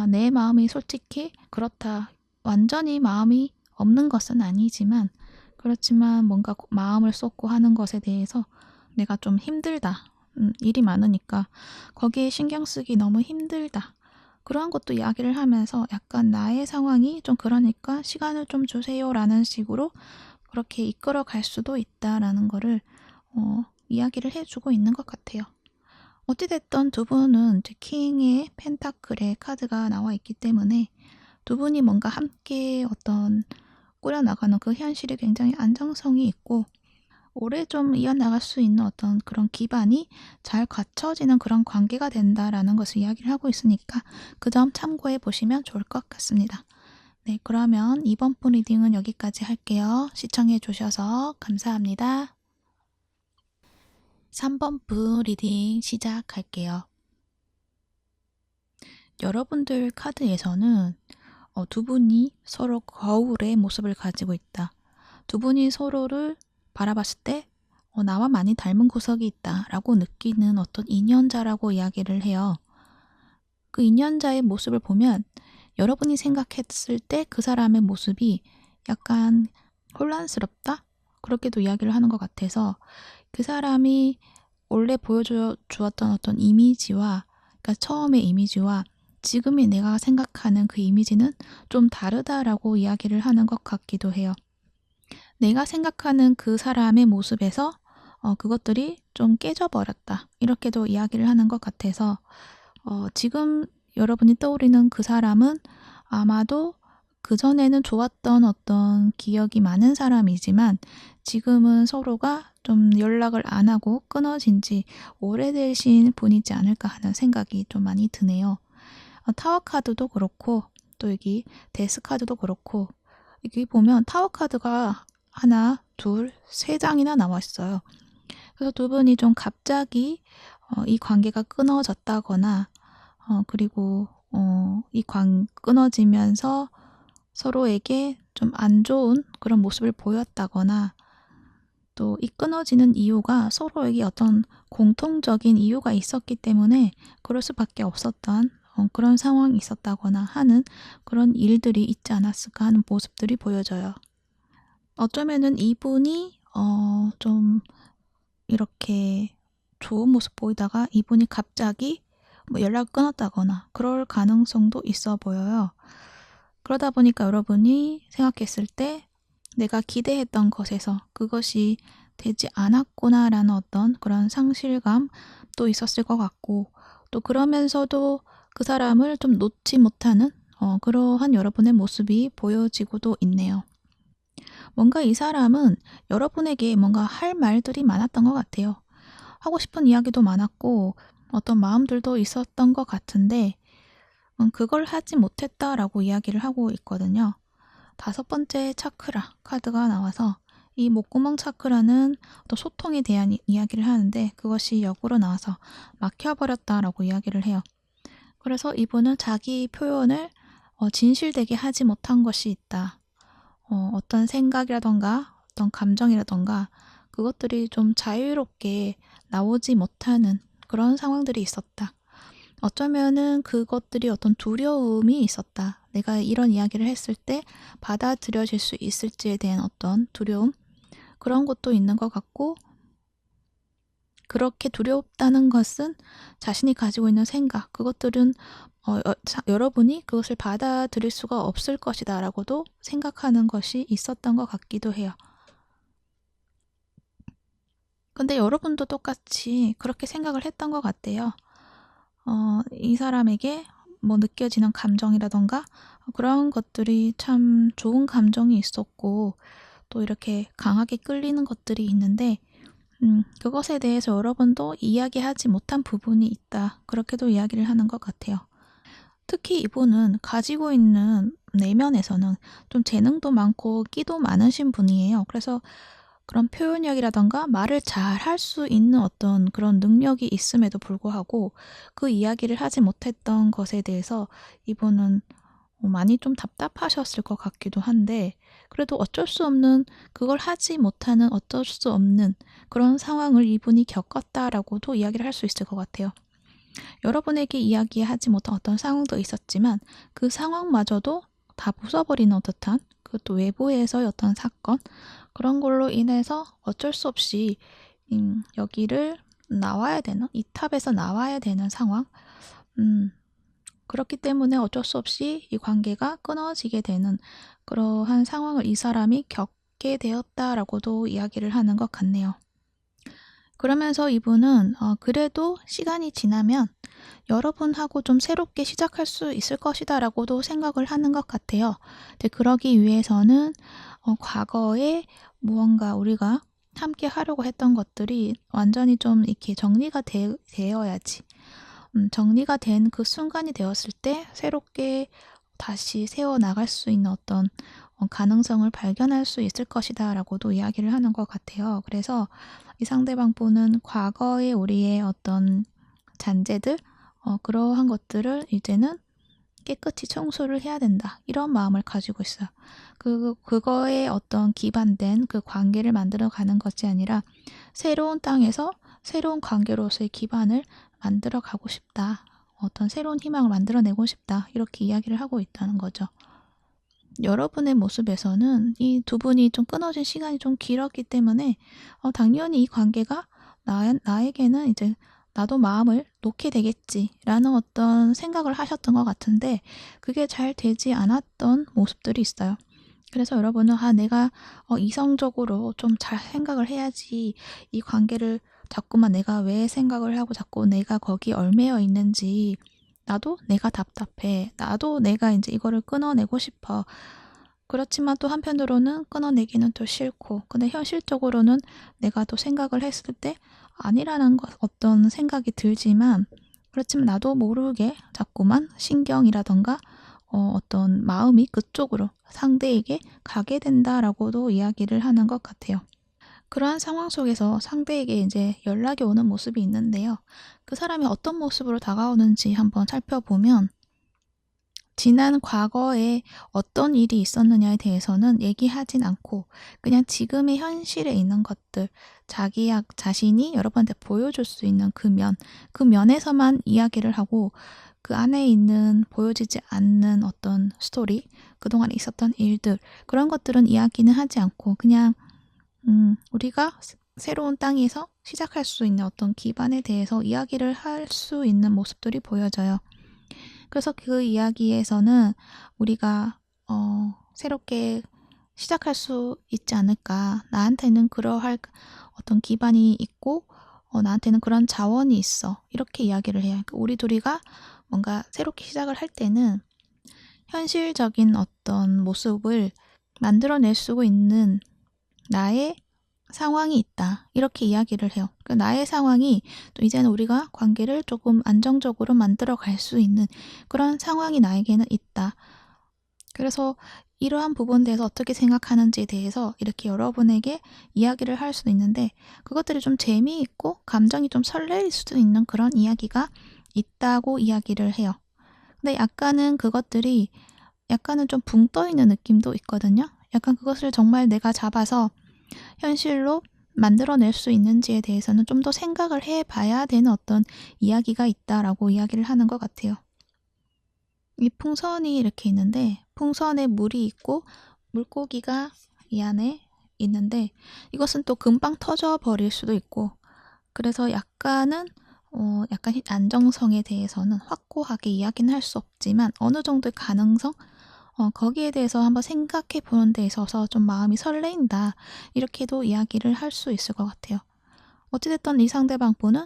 내 마음이 솔직히 그렇다. 완전히 마음이 없는 것은 아니지만 그렇지만 뭔가 마음을 쏟고 하는 것에 대해서 내가 좀 힘들다. 일이 많으니까 거기에 신경 쓰기 너무 힘들다. 그러한 것도 이야기를 하면서 약간 나의 상황이 좀 그러니까 시간을 좀 주세요라는 식으로 그렇게 이끌어 갈 수도 있다라는 거를 이야기를 해주고 있는 것 같아요. 어찌됐든 두 분은 이제 킹의 펜타클의 카드가 나와 있기 때문에 두 분이 뭔가 함께 어떤 꾸려나가는 그 현실이 굉장히 안정성이 있고 오래 좀 이어나갈 수 있는 어떤 그런 기반이 잘 갖춰지는 그런 관계가 된다라는 것을 이야기를 하고 있으니까 그 점 참고해 보시면 좋을 것 같습니다. 네, 그러면 이번 분 리딩은 여기까지 할게요. 시청해 주셔서 감사합니다. 3번 분 리딩 시작할게요. 여러분들 카드에서는 두 분이 서로 거울의 모습을 가지고 있다. 두 분이 서로를 바라봤을 때 나와 많이 닮은 구석이 있다라고 느끼는 어떤 인연자라고 이야기를 해요. 그 인연자의 모습을 보면 여러분이 생각했을 때 그 사람의 모습이 약간 혼란스럽다? 그렇게도 이야기를 하는 것 같아서 그 사람이 원래 보여주었던 어떤 이미지와 그러니까 처음의 이미지와 지금의 내가 생각하는 그 이미지는 좀 다르다라고 이야기를 하는 것 같기도 해요. 내가 생각하는 그 사람의 모습에서 그것들이 좀 깨져버렸다. 이렇게도 이야기를 하는 것 같아서 지금 여러분이 떠오르는 그 사람은 아마도 그전에는 좋았던 어떤 기억이 많은 사람이지만 지금은 서로가 좀 연락을 안 하고 끊어진 지 오래되신 분이지 않을까 하는 생각이 좀 많이 드네요. 타워 카드도 그렇고 또 여기 데스 카드도 그렇고 여기 보면 타워 카드가 하나, 둘, 세 장이나 나와 있어요. 그래서 두 분이 좀 갑자기 이 관계가 끊어졌다거나 그리고 끊어지면서 서로에게 좀 안 좋은 그런 모습을 보였다거나 또 이 끊어지는 이유가 서로에게 어떤 공통적인 이유가 있었기 때문에 그럴 수밖에 없었던 그런 상황이 있었다거나 하는 그런 일들이 있지 않았을까 하는 모습들이 보여져요. 어쩌면은 이분이 좀 이렇게 좋은 모습 보이다가 이분이 갑자기 뭐 연락을 끊었다거나 그럴 가능성도 있어 보여요. 그러다 보니까 여러분이 생각했을 때 내가 기대했던 것에서 그것이 되지 않았구나라는 어떤 그런 상실감도 있었을 것 같고 또 그러면서도 그 사람을 좀 놓지 못하는 그러한 여러분의 모습이 보여지고도 있네요. 뭔가 이 사람은 여러분에게 뭔가 할 말들이 많았던 것 같아요. 하고 싶은 이야기도 많았고 어떤 마음들도 있었던 것 같은데 그걸 하지 못했다라고 이야기를 하고 있거든요. 5번째 차크라 카드가 나와서 이 목구멍 차크라는 또 소통에 대한 이야기를 하는데 그것이 역으로 나와서 막혀버렸다라고 이야기를 해요. 그래서 이분은 자기 표현을 진실되게 하지 못한 것이 있다. 어떤 생각이라던가 어떤 감정이라던가 그것들이 좀 자유롭게 나오지 못하는 그런 상황들이 있었다. 어쩌면은 그것들이 어떤 두려움이 있었다. 내가 이런 이야기를 했을 때 받아들여질 수 있을지에 대한 어떤 두려움 그런 것도 있는 것 같고 그렇게 두렵다는 것은 자신이 가지고 있는 생각 그것들은 여러분이 그것을 받아들일 수가 없을 것이다 라고도 생각하는 것이 있었던 것 같기도 해요. 근데 여러분도 똑같이 그렇게 생각을 했던 것 같아요. 이 사람에게 뭐 느껴지는 감정이라던가 그런 것들이 참 좋은 감정이 있었고 또 이렇게 강하게 끌리는 것들이 있는데 그것에 대해서 여러 번도 이야기하지 못한 부분이 있다. 그렇게도 이야기를 하는 것 같아요. 특히 이분은 가지고 있는 내면에서는 좀 재능도 많고 끼도 많으신 분이에요. 그래서 그런 표현력이라던가 말을 잘 할 수 있는 어떤 그런 능력이 있음에도 불구하고 그 이야기를 하지 못했던 것에 대해서 이분은 많이 좀 답답하셨을 것 같기도 한데 그래도 어쩔 수 없는 그걸 하지 못하는 어쩔 수 없는 그런 상황을 이분이 겪었다라고도 이야기를 할 수 있을 것 같아요. 여러분에게 이야기하지 못한 어떤 상황도 있었지만 그 상황마저도 다 부숴버리는 듯한 그것도 외부에서의 어떤 사건 그런 걸로 인해서 어쩔 수 없이 여기를 나와야 되는 이 탑에서 나와야 되는 상황 그렇기 때문에 어쩔 수 없이 이 관계가 끊어지게 되는 그러한 상황을 이 사람이 겪게 되었다라고도 이야기를 하는 것 같네요. 그러면서 이분은 그래도 시간이 지나면 여러분하고 좀 새롭게 시작할 수 있을 것이다 라고도 생각을 하는 것 같아요. 근데 그러기 위해서는 과거에 무언가 우리가 함께 하려고 했던 것들이 완전히 좀 이렇게 정리가 되어야지. 정리가 된 그 순간이 되었을 때 새롭게 다시 세워나갈 수 있는 어떤 가능성을 발견할 수 있을 것이다 라고도 이야기를 하는 것 같아요. 그래서 이 상대방 분은 과거의 우리의 어떤 잔재들 그러한 것들을 이제는 깨끗이 청소를 해야 된다. 이런 마음을 가지고 있어요. 그거에 어떤 기반된 그 관계를 만들어 가는 것이 아니라 새로운 땅에서 새로운 관계로서의 기반을 만들어 가고 싶다. 어떤 새로운 희망을 만들어내고 싶다. 이렇게 이야기를 하고 있다는 거죠. 여러분의 모습에서는 이 두 분이 좀 끊어진 시간이 좀 길었기 때문에 당연히 이 관계가 나에게는 이제 나도 마음을 놓게 되겠지라는 어떤 생각을 하셨던 것 같은데 그게 잘 되지 않았던 모습들이 있어요. 그래서 여러분은 내가 이성적으로 좀 잘 생각을 해야지 이 관계를 자꾸만 내가 왜 생각을 하고 자꾸 내가 거기에 얽매여 있는지 나도 내가 답답해. 나도 내가 이제 이거를 끊어내고 싶어. 그렇지만 또 한편으로는 끊어내기는 또 싫고 근데 현실적으로는 내가 또 생각을 했을 때 아니라는 어떤 생각이 들지만 그렇지만 나도 모르게 자꾸만 신경이라던가 어떤 마음이 그쪽으로 상대에게 가게 된다라고도 이야기를 하는 것 같아요. 그러한 상황 속에서 상대에게 이제 연락이 오는 모습이 있는데요. 그 사람이 어떤 모습으로 다가오는지 한번 살펴보면 지난 과거에 어떤 일이 있었느냐에 대해서는 얘기하진 않고 그냥 지금의 현실에 있는 것들, 자신이 여러분한테 보여줄 수 있는 그 면에서만 이야기를 하고 그 안에 있는 보여지지 않는 어떤 스토리, 그동안 있었던 일들, 그런 것들은 이야기는 하지 않고 그냥 우리가 새로운 땅에서 시작할 수 있는 어떤 기반에 대해서 이야기를 할 수 있는 모습들이 보여져요. 그래서 그 이야기에서는 우리가 새롭게 시작할 수 있지 않을까. 나한테는 그러할 어떤 기반이 있고 나한테는 그런 자원이 있어. 이렇게 이야기를 해요. 그러니까 우리 둘이가 뭔가 새롭게 시작을 할 때는 현실적인 어떤 모습을 만들어낼 수 있는 나의 상황이 있다. 이렇게 이야기를 해요. 그러니까 나의 상황이 또 이제는 우리가 관계를 조금 안정적으로 만들어 갈 수 있는 그런 상황이 나에게는 있다. 그래서 이러한 부분에 대해서 어떻게 생각하는지에 대해서 이렇게 여러분에게 이야기를 할 수도 있는데 그것들이 좀 재미있고 감정이 좀 설레일 수도 있는 그런 이야기가 있다고 이야기를 해요. 근데 약간은 그것들이 약간은 좀 붕 떠 있는 느낌도 있거든요. 약간 그것을 정말 내가 잡아서 현실로 만들어낼 수 있는지에 대해서는 좀 더 생각을 해봐야 되는 어떤 이야기가 있다라고 이야기를 하는 것 같아요. 이 풍선이 이렇게 있는데 풍선에 물이 있고 물고기가 이 안에 있는데 이것은 또 금방 터져 버릴 수도 있고 그래서 약간 안정성에 대해서는 확고하게 이야기는 할 수 없지만 어느 정도의 가능성 거기에 대해서 한번 생각해 보는 데 있어서 좀 마음이 설레인다. 이렇게도 이야기를 할 수 있을 것 같아요. 어찌됐든 이 상대방 분은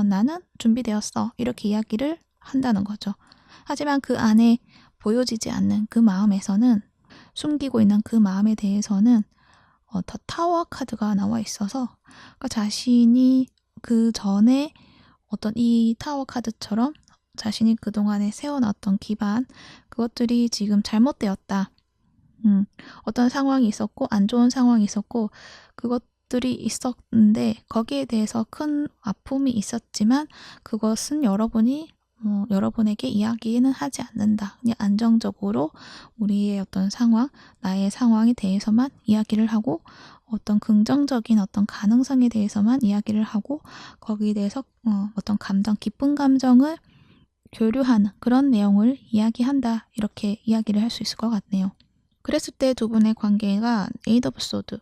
나는 준비되었어. 이렇게 이야기를 한다는 거죠. 하지만 그 안에 보여지지 않는 그 마음에서는, 숨기고 있는 그 마음에 대해서는 더 타워 카드가 나와 있어서, 그러니까 자신이 그 전에 어떤 이 타워 카드처럼 자신이 그동안에 세워놨던 기반, 그것들이 지금 잘못되었다. 어떤 상황이 있었고 안 좋은 상황이 있었고 그것들이 있었는데 거기에 대해서 큰 아픔이 있었지만 그것은 여러분에게 이야기는 하지 않는다. 그냥 안정적으로 우리의 어떤 상황, 나의 상황에 대해서만 이야기를 하고 어떤 긍정적인 어떤 가능성에 대해서만 이야기를 하고 거기에 대해서 어떤 감정, 기쁜 감정을 교류하는 그런 내용을 이야기한다. 이렇게 이야기를 할 수 있을 것 같네요. 그랬을 때 두 분의 관계가 에이드 오브 소드,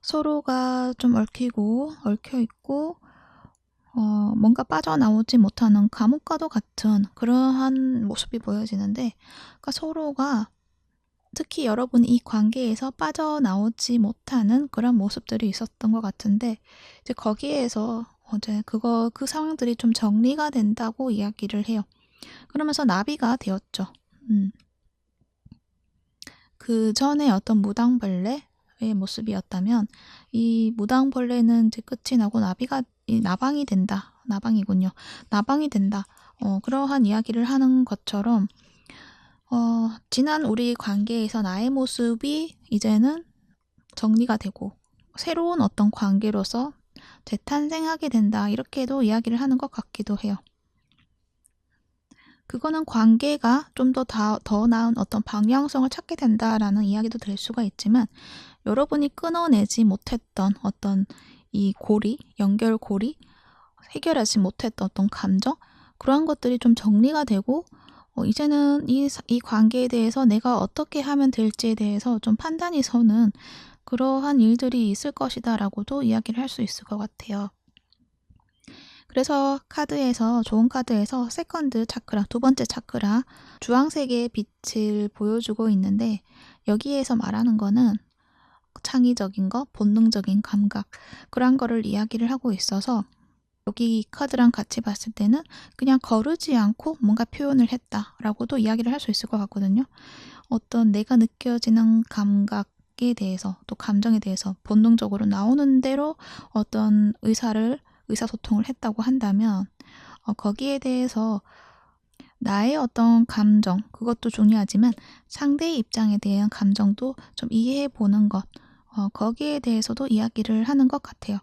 서로가 좀 얽혀있고 뭔가 빠져나오지 못하는 감옥과도 같은 그러한 모습이 보여지는데, 그러니까 서로가 특히 여러분이 이 관계에서 빠져나오지 못하는 그런 모습들이 있었던 것 같은데, 이제 거기에서 그 상황들이 좀 정리가 된다고 이야기를 해요. 그러면서 나비가 되었죠. 그 전에 어떤 무당벌레의 모습이었다면 이 무당벌레는 이제 끝이 나고 나방이 된다. 나방이군요. 나방이 된다. 그러한 이야기를 하는 것처럼 지난 우리 관계에서 나의 모습이 이제는 정리가 되고 새로운 어떤 관계로서 재탄생하게 된다. 이렇게도 이야기를 하는 것 같기도 해요. 그거는 관계가 좀 더 나은 어떤 방향성을 찾게 된다라는 이야기도 될 수가 있지만, 여러분이 끊어내지 못했던 어떤 이 연결고리, 해결하지 못했던 어떤 감정, 그러한 것들이 좀 정리가 되고 이제는 이 관계에 대해서 내가 어떻게 하면 될지에 대해서 좀 판단이 서는 그러한 일들이 있을 것이다 라고도 이야기를 할 수 있을 것 같아요. 그래서 좋은 카드에서 세컨드 차크라, 두 번째 차크라, 주황색의 빛을 보여주고 있는데, 여기에서 말하는 거는 창의적인 거, 본능적인 감각, 그런 거를 이야기를 하고 있어서 여기 이 카드랑 같이 봤을 때는 그냥 거르지 않고 뭔가 표현을 했다라고도 이야기를 할 수 있을 것 같거든요. 어떤 내가 느껴지는 감각에 대해서, 또 감정에 대해서 본능적으로 나오는 대로 어떤 의사소통을 했다고 한다면 거기에 대해서 나의 어떤 감정, 그것도 중요하지만 상대의 입장에 대한 감정도 좀 이해해 보는 것, 거기에 대해서도 이야기를 하는 것 같아요.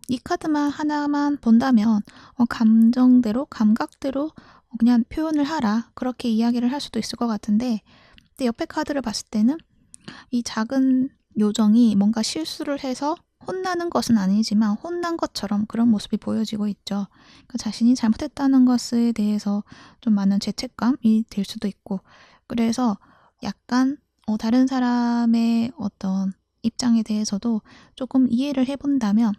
이 카드만 하나만 본다면 감정대로, 감각대로 그냥 표현을 하라, 그렇게 이야기를 할 수도 있을 것 같은데, 근데 옆에 카드를 봤을 때는 이 작은 요정이 뭔가 실수를 해서 혼나는 것은 아니지만 혼난 것처럼 그런 모습이 보여지고 있죠. 그러니까 자신이 잘못했다는 것에 대해서 좀 많은 죄책감이 들 수도 있고, 그래서 약간 다른 사람의 어떤 입장에 대해서도 조금 이해를 해본다면,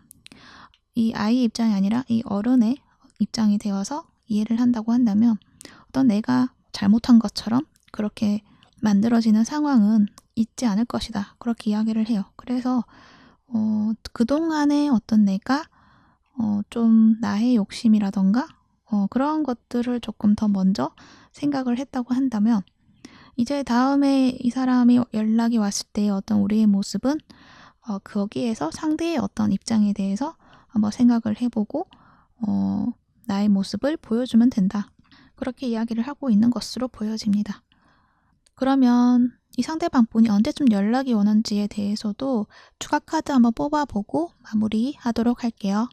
이 아이의 입장이 아니라 이 어른의 입장이 되어서 이해를 한다고 한다면 어떤 내가 잘못한 것처럼 그렇게 만들어지는 상황은 있지 않을 것이다. 그렇게 이야기를 해요. 그래서 그동안의 어떤 내가 좀 나의 욕심이라던가 그런 것들을 조금 더 먼저 생각을 했다고 한다면, 이제 다음에 이 사람이 연락이 왔을 때 어떤 우리의 모습은 거기에서 상대의 어떤 입장에 대해서 한번 생각을 해보고 나의 모습을 보여주면 된다. 그렇게 이야기를 하고 있는 것으로 보여집니다. 그러면 이 상대방 분이 언제쯤 연락이 오는지에 대해서도 추가 카드 한번 뽑아보고 마무리하도록 할게요.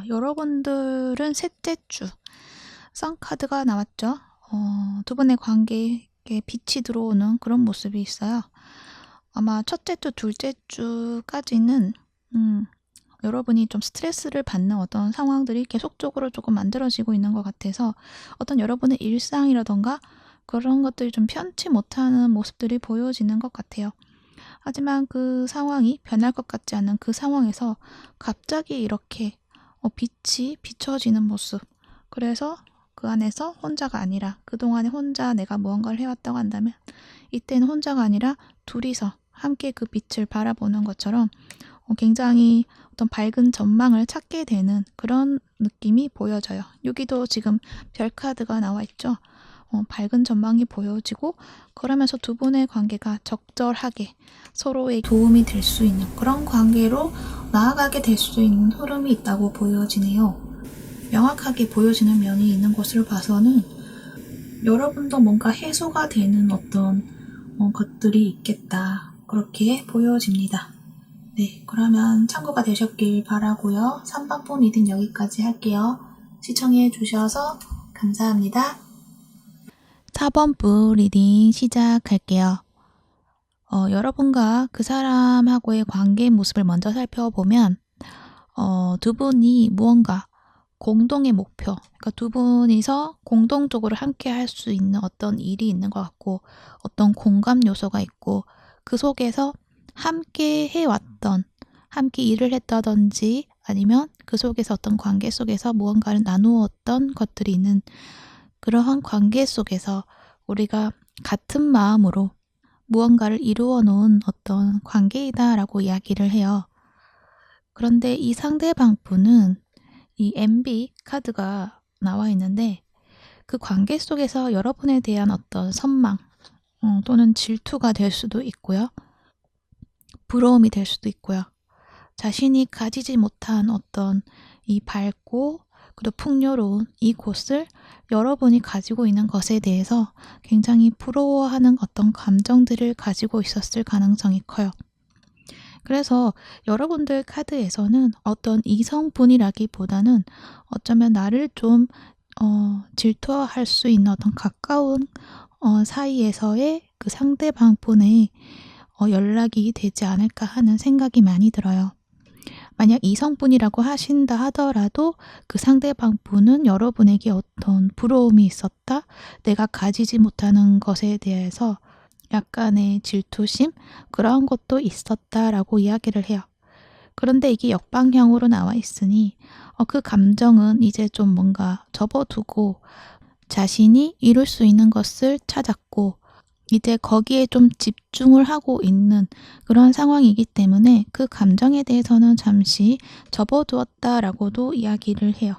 여러분들은 셋째 주 썬카드가 나왔죠. 두 분의 관계에 빛이 들어오는 그런 모습이 있어요. 아마 첫째 주, 둘째 주까지는 여러분이 좀 스트레스를 받는 어떤 상황들이 계속적으로 조금 만들어지고 있는 것 같아서 어떤 여러분의 일상이라던가 그런 것들이 좀 편치 못하는 모습들이 보여지는 것 같아요. 하지만 그 상황이 변할 것 같지 않은 그 상황에서 갑자기 이렇게 빛이 비춰지는 모습. 그래서 그 안에서 혼자가 아니라 그동안에 혼자 내가 무언가를 해왔다고 한다면 이때는 혼자가 아니라 둘이서 함께 그 빛을 바라보는 것처럼 굉장히 어떤 밝은 전망을 찾게 되는 그런 느낌이 보여져요. 여기도 지금 별 카드가 나와 있죠. 밝은 전망이 보여지고 그러면서 두 분의 관계가 적절하게 서로의 도움이 될 수 있는 그런 관계로 나아가게 될 수 있는 흐름이 있다고 보여지네요. 명확하게 보여지는 면이 있는 것을 봐서는 여러분도 뭔가 해소가 되는 어떤 것들이 있겠다. 그렇게 보여집니다. 네, 그러면 참고가 되셨길 바라고요. 3번 리딩 여기까지 할게요. 시청해 주셔서 감사합니다. 4번 리딩 시작할게요. 여러분과 그 사람하고의 관계 모습을 먼저 살펴보면 두 분이 무언가 공동의 목표, 그러니까 두 분이서 공동적으로 함께 할 수 있는 어떤 일이 있는 것 같고 어떤 공감 요소가 있고 그 속에서 함께 해왔던, 함께 일을 했다든지 아니면 그 속에서 어떤 관계 속에서 무언가를 나누었던 것들이 있는 그러한 관계 속에서 우리가 같은 마음으로 무언가를 이루어 놓은 어떤 관계이다라고 이야기를 해요. 그런데 이 상대방 분은 이 MB 카드가 나와 있는데 그 관계 속에서 여러분에 대한 어떤 선망 또는 질투가 될 수도 있고요. 부러움이 될 수도 있고요. 자신이 가지지 못한 어떤 이 밝고 그리고 풍요로운 이 곳을 여러분이 가지고 있는 것에 대해서 굉장히 부러워하는 어떤 감정들을 가지고 있었을 가능성이 커요. 그래서 여러분들 카드에서는 어떤 이성분이라기보다는 어쩌면 나를 좀 질투할 수 있는 어떤 가까운 사이에서의 그 상대방 분의 연락이 되지 않을까 하는 생각이 많이 들어요. 만약 이성분이라고 하신다 하더라도 그 상대방 분은 여러분에게 어떤 부러움이 있었다, 내가 가지지 못하는 것에 대해서 약간의 질투심 그런 것도 있었다라고 이야기를 해요. 그런데 이게 역방향으로 나와 있으니 그 감정은 이제 좀 뭔가 접어두고 자신이 이룰 수 있는 것을 찾았고 이제 거기에 좀 집중을 하고 있는 그런 상황이기 때문에 그 감정에 대해서는 잠시 접어두었다라고도 이야기를 해요.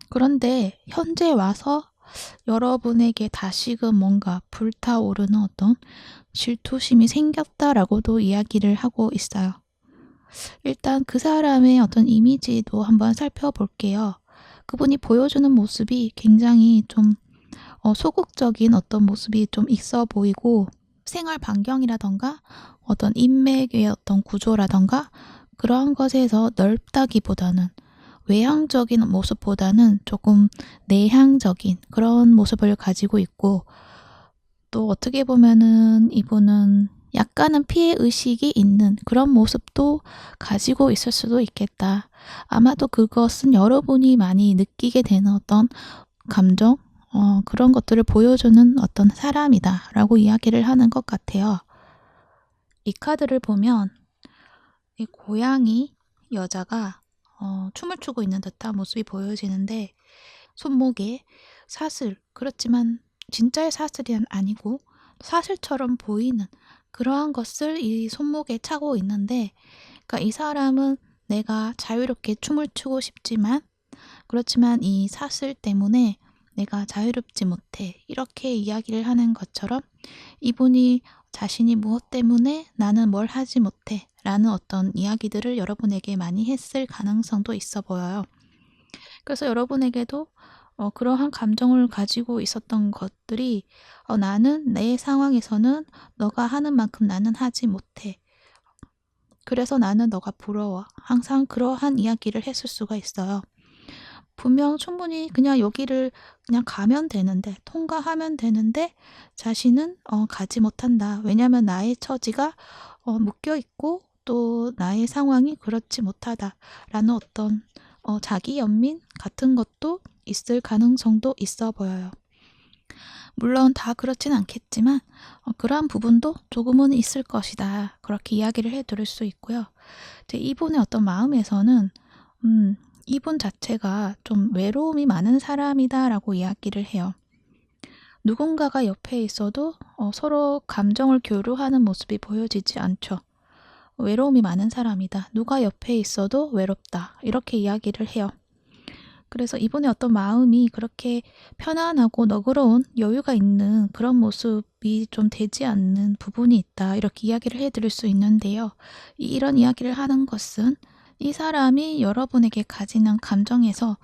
그런데 현재 와서 여러분에게 다시금 뭔가 불타오르는 어떤 질투심이 생겼다라고도 이야기를 하고 있어요. 일단 그 사람의 어떤 이미지도 한번 살펴볼게요. 그분이 보여주는 모습이 굉장히 좀 소극적인 어떤 모습이 좀 있어 보이고 생활 반경이라던가 어떤 인맥의 어떤 구조라던가 그러한 것에서 넓다기보다는 외향적인 모습보다는 조금 내향적인 그런 모습을 가지고 있고 또 어떻게 보면은 이분은 약간은 피해 의식이 있는 그런 모습도 가지고 있을 수도 있겠다. 아마도 그것은 여러분이 많이 느끼게 되는 어떤 감정, 그런 것들을 보여주는 어떤 사람이다 라고 이야기를 하는 것 같아요. 이 카드를 보면 이 고양이 여자가 춤을 추고 있는 듯한 모습이 보여지는데 손목에 사슬, 그렇지만 진짜의 사슬이 아니고 사슬처럼 보이는 그러한 것을 이 손목에 차고 있는데 그러니까 이 사람은 내가 자유롭게 춤을 추고 싶지만 그렇지만 이 사슬 때문에 내가 자유롭지 못해 이렇게 이야기를 하는 것처럼 이분이 자신이 무엇 때문에 나는 뭘 하지 못해 라는 어떤 이야기들을 여러분에게 많이 했을 가능성도 있어 보여요. 그래서 여러분에게도 그러한 감정을 가지고 있었던 것들이 나는 내 상황에서는 너가 하는 만큼 나는 하지 못해. 그래서 나는 너가 부러워. 항상 그러한 이야기를 했을 수가 있어요. 분명 충분히 그냥 여기를 그냥 가면 되는데, 통과하면 되는데 자신은 가지 못한다. 왜냐하면 나의 처지가 묶여 있고 또 나의 상황이 그렇지 못하다라는 어떤 자기 연민 같은 것도 있을 가능성도 있어 보여요. 물론 다 그렇진 않겠지만 그러한 부분도 조금은 있을 것이다. 그렇게 이야기를 해드릴 수 있고요. 이분의 어떤 마음에서는 이분 자체가 좀 외로움이 많은 사람이다라고 이야기를 해요. 누군가가 옆에 있어도 서로 감정을 교류하는 모습이 보여지지 않죠. 외로움이 많은 사람이다. 누가 옆에 있어도 외롭다. 이렇게 이야기를 해요. 그래서 이분의 어떤 마음이 그렇게 편안하고 너그러운 여유가 있는 그런 모습이 좀 되지 않는 부분이 있다. 이렇게 이야기를 해드릴 수 있는데요. 이런 이야기를 하는 것은 이 사람이 여러분에게 가지는 감정에서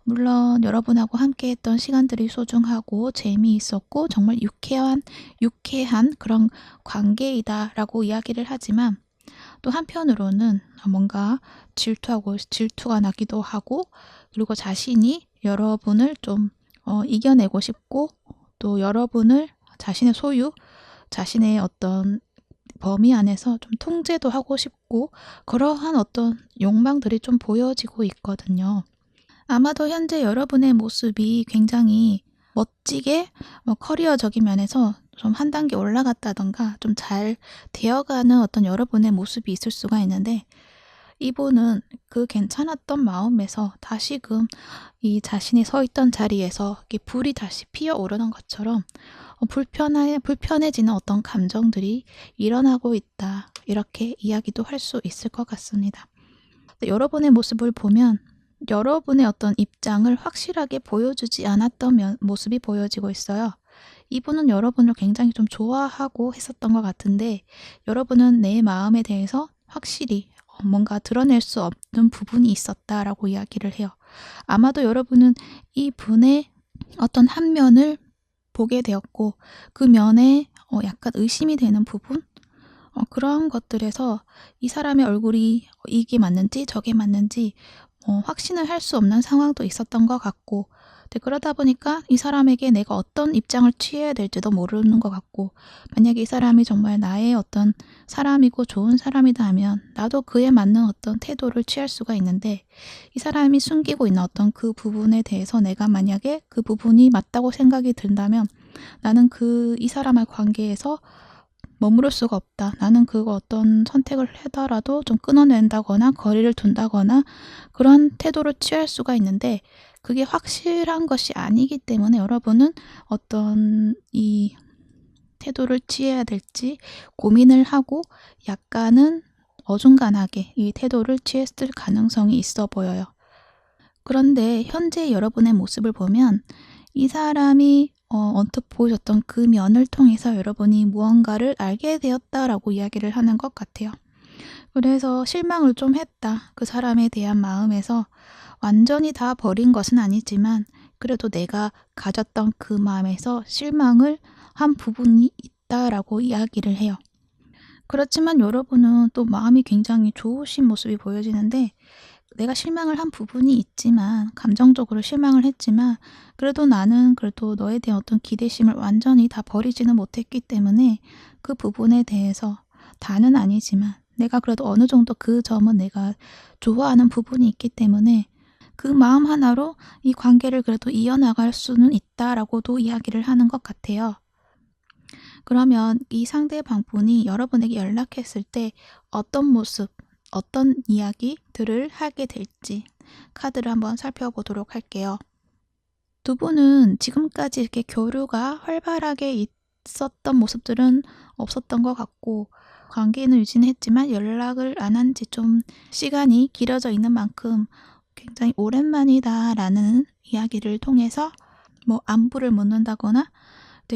물론 여러분하고 함께 했던 시간들이 소중하고 재미있었고 정말 유쾌한 그런 관계이다라고 이야기를 하지만 또 한편으로는 뭔가 질투가 나기도 하고 그리고 자신이 여러분을 좀 이겨내고 싶고 또 여러분을 자신의 소유, 자신의 어떤 범위 안에서 좀 통제도 하고 싶고 그러한 어떤 욕망들이 좀 보여지고 있거든요. 아마도 현재 여러분의 모습이 굉장히 멋지게 커리어적인 면에서 좀 한 단계 올라갔다던가 좀 잘 되어가는 어떤 여러분의 모습이 있을 수가 있는데 이분은 그 괜찮았던 마음에서 다시금 이 자신이 서 있던 자리에서 불이 다시 피어오르는 것처럼 불편해지는 어떤 감정들이 일어나고 있다. 이렇게 이야기도 할 수 있을 것 같습니다. 여러분의 모습을 보면 여러분의 어떤 입장을 확실하게 보여주지 않았던 모습이 보여지고 있어요. 이분은 여러분을 굉장히 좀 좋아하고 했었던 것 같은데 여러분은 내 마음에 대해서 확실히 뭔가 드러낼 수 없는 부분이 있었다라고 이야기를 해요. 아마도 여러분은 이 분의 어떤 한 면을 보게 되었고 그 면에 약간 의심이 되는 부분? 그러한 것들에서 이 사람의 얼굴이 이게 맞는지 저게 맞는지 확신을 할 수 없는 상황도 있었던 것 같고 그러다 보니까 이 사람에게 내가 어떤 입장을 취해야 될지도 모르는 것 같고 만약에 이 사람이 정말 나의 어떤 사람이고 좋은 사람이다 하면 나도 그에 맞는 어떤 태도를 취할 수가 있는데 이 사람이 숨기고 있는 어떤 그 부분에 대해서 내가 만약에 그 부분이 맞다고 생각이 든다면 나는 이 사람의 관계에서 머무를 수가 없다. 나는 그거 어떤 선택을 하더라도 좀 끊어낸다거나 거리를 둔다거나 그런 태도를 취할 수가 있는데 그게 확실한 것이 아니기 때문에 여러분은 어떤 이 태도를 취해야 될지 고민을 하고 약간은 어중간하게 이 태도를 취했을 가능성이 있어 보여요. 그런데 현재 여러분의 모습을 보면 이 사람이 언뜻 보여줬던 그 면을 통해서 여러분이 무언가를 알게 되었다라고 이야기를 하는 것 같아요. 그래서 실망을 좀 했다. 그 사람에 대한 마음에서 완전히 다 버린 것은 아니지만 그래도 내가 가졌던 그 마음에서 실망을 한 부분이 있다라고 이야기를 해요. 그렇지만 여러분은 또 마음이 굉장히 좋으신 모습이 보여지는데 내가 실망을 한 부분이 있지만 감정적으로 실망을 했지만 그래도 나는 그래도 너에 대한 어떤 기대심을 완전히 다 버리지는 못했기 때문에 그 부분에 대해서 다는 아니지만 내가 그래도 어느 정도 그 점은 내가 좋아하는 부분이 있기 때문에 그 마음 하나로 이 관계를 그래도 이어나갈 수는 있다라고도 이야기를 하는 것 같아요. 그러면 이 상대방분이 여러분에게 연락했을 때 어떤 모습, 어떤 이야기들을 하게 될지 카드를 한번 살펴보도록 할게요. 두 분은 지금까지 이렇게 교류가 활발하게 있었던 모습들은 없었던 것 같고 관계는 유지는 했지만 연락을 안 한 지 좀 시간이 길어져 있는 만큼 굉장히 오랜만이다라는 이야기를 통해서 안부를 묻는다거나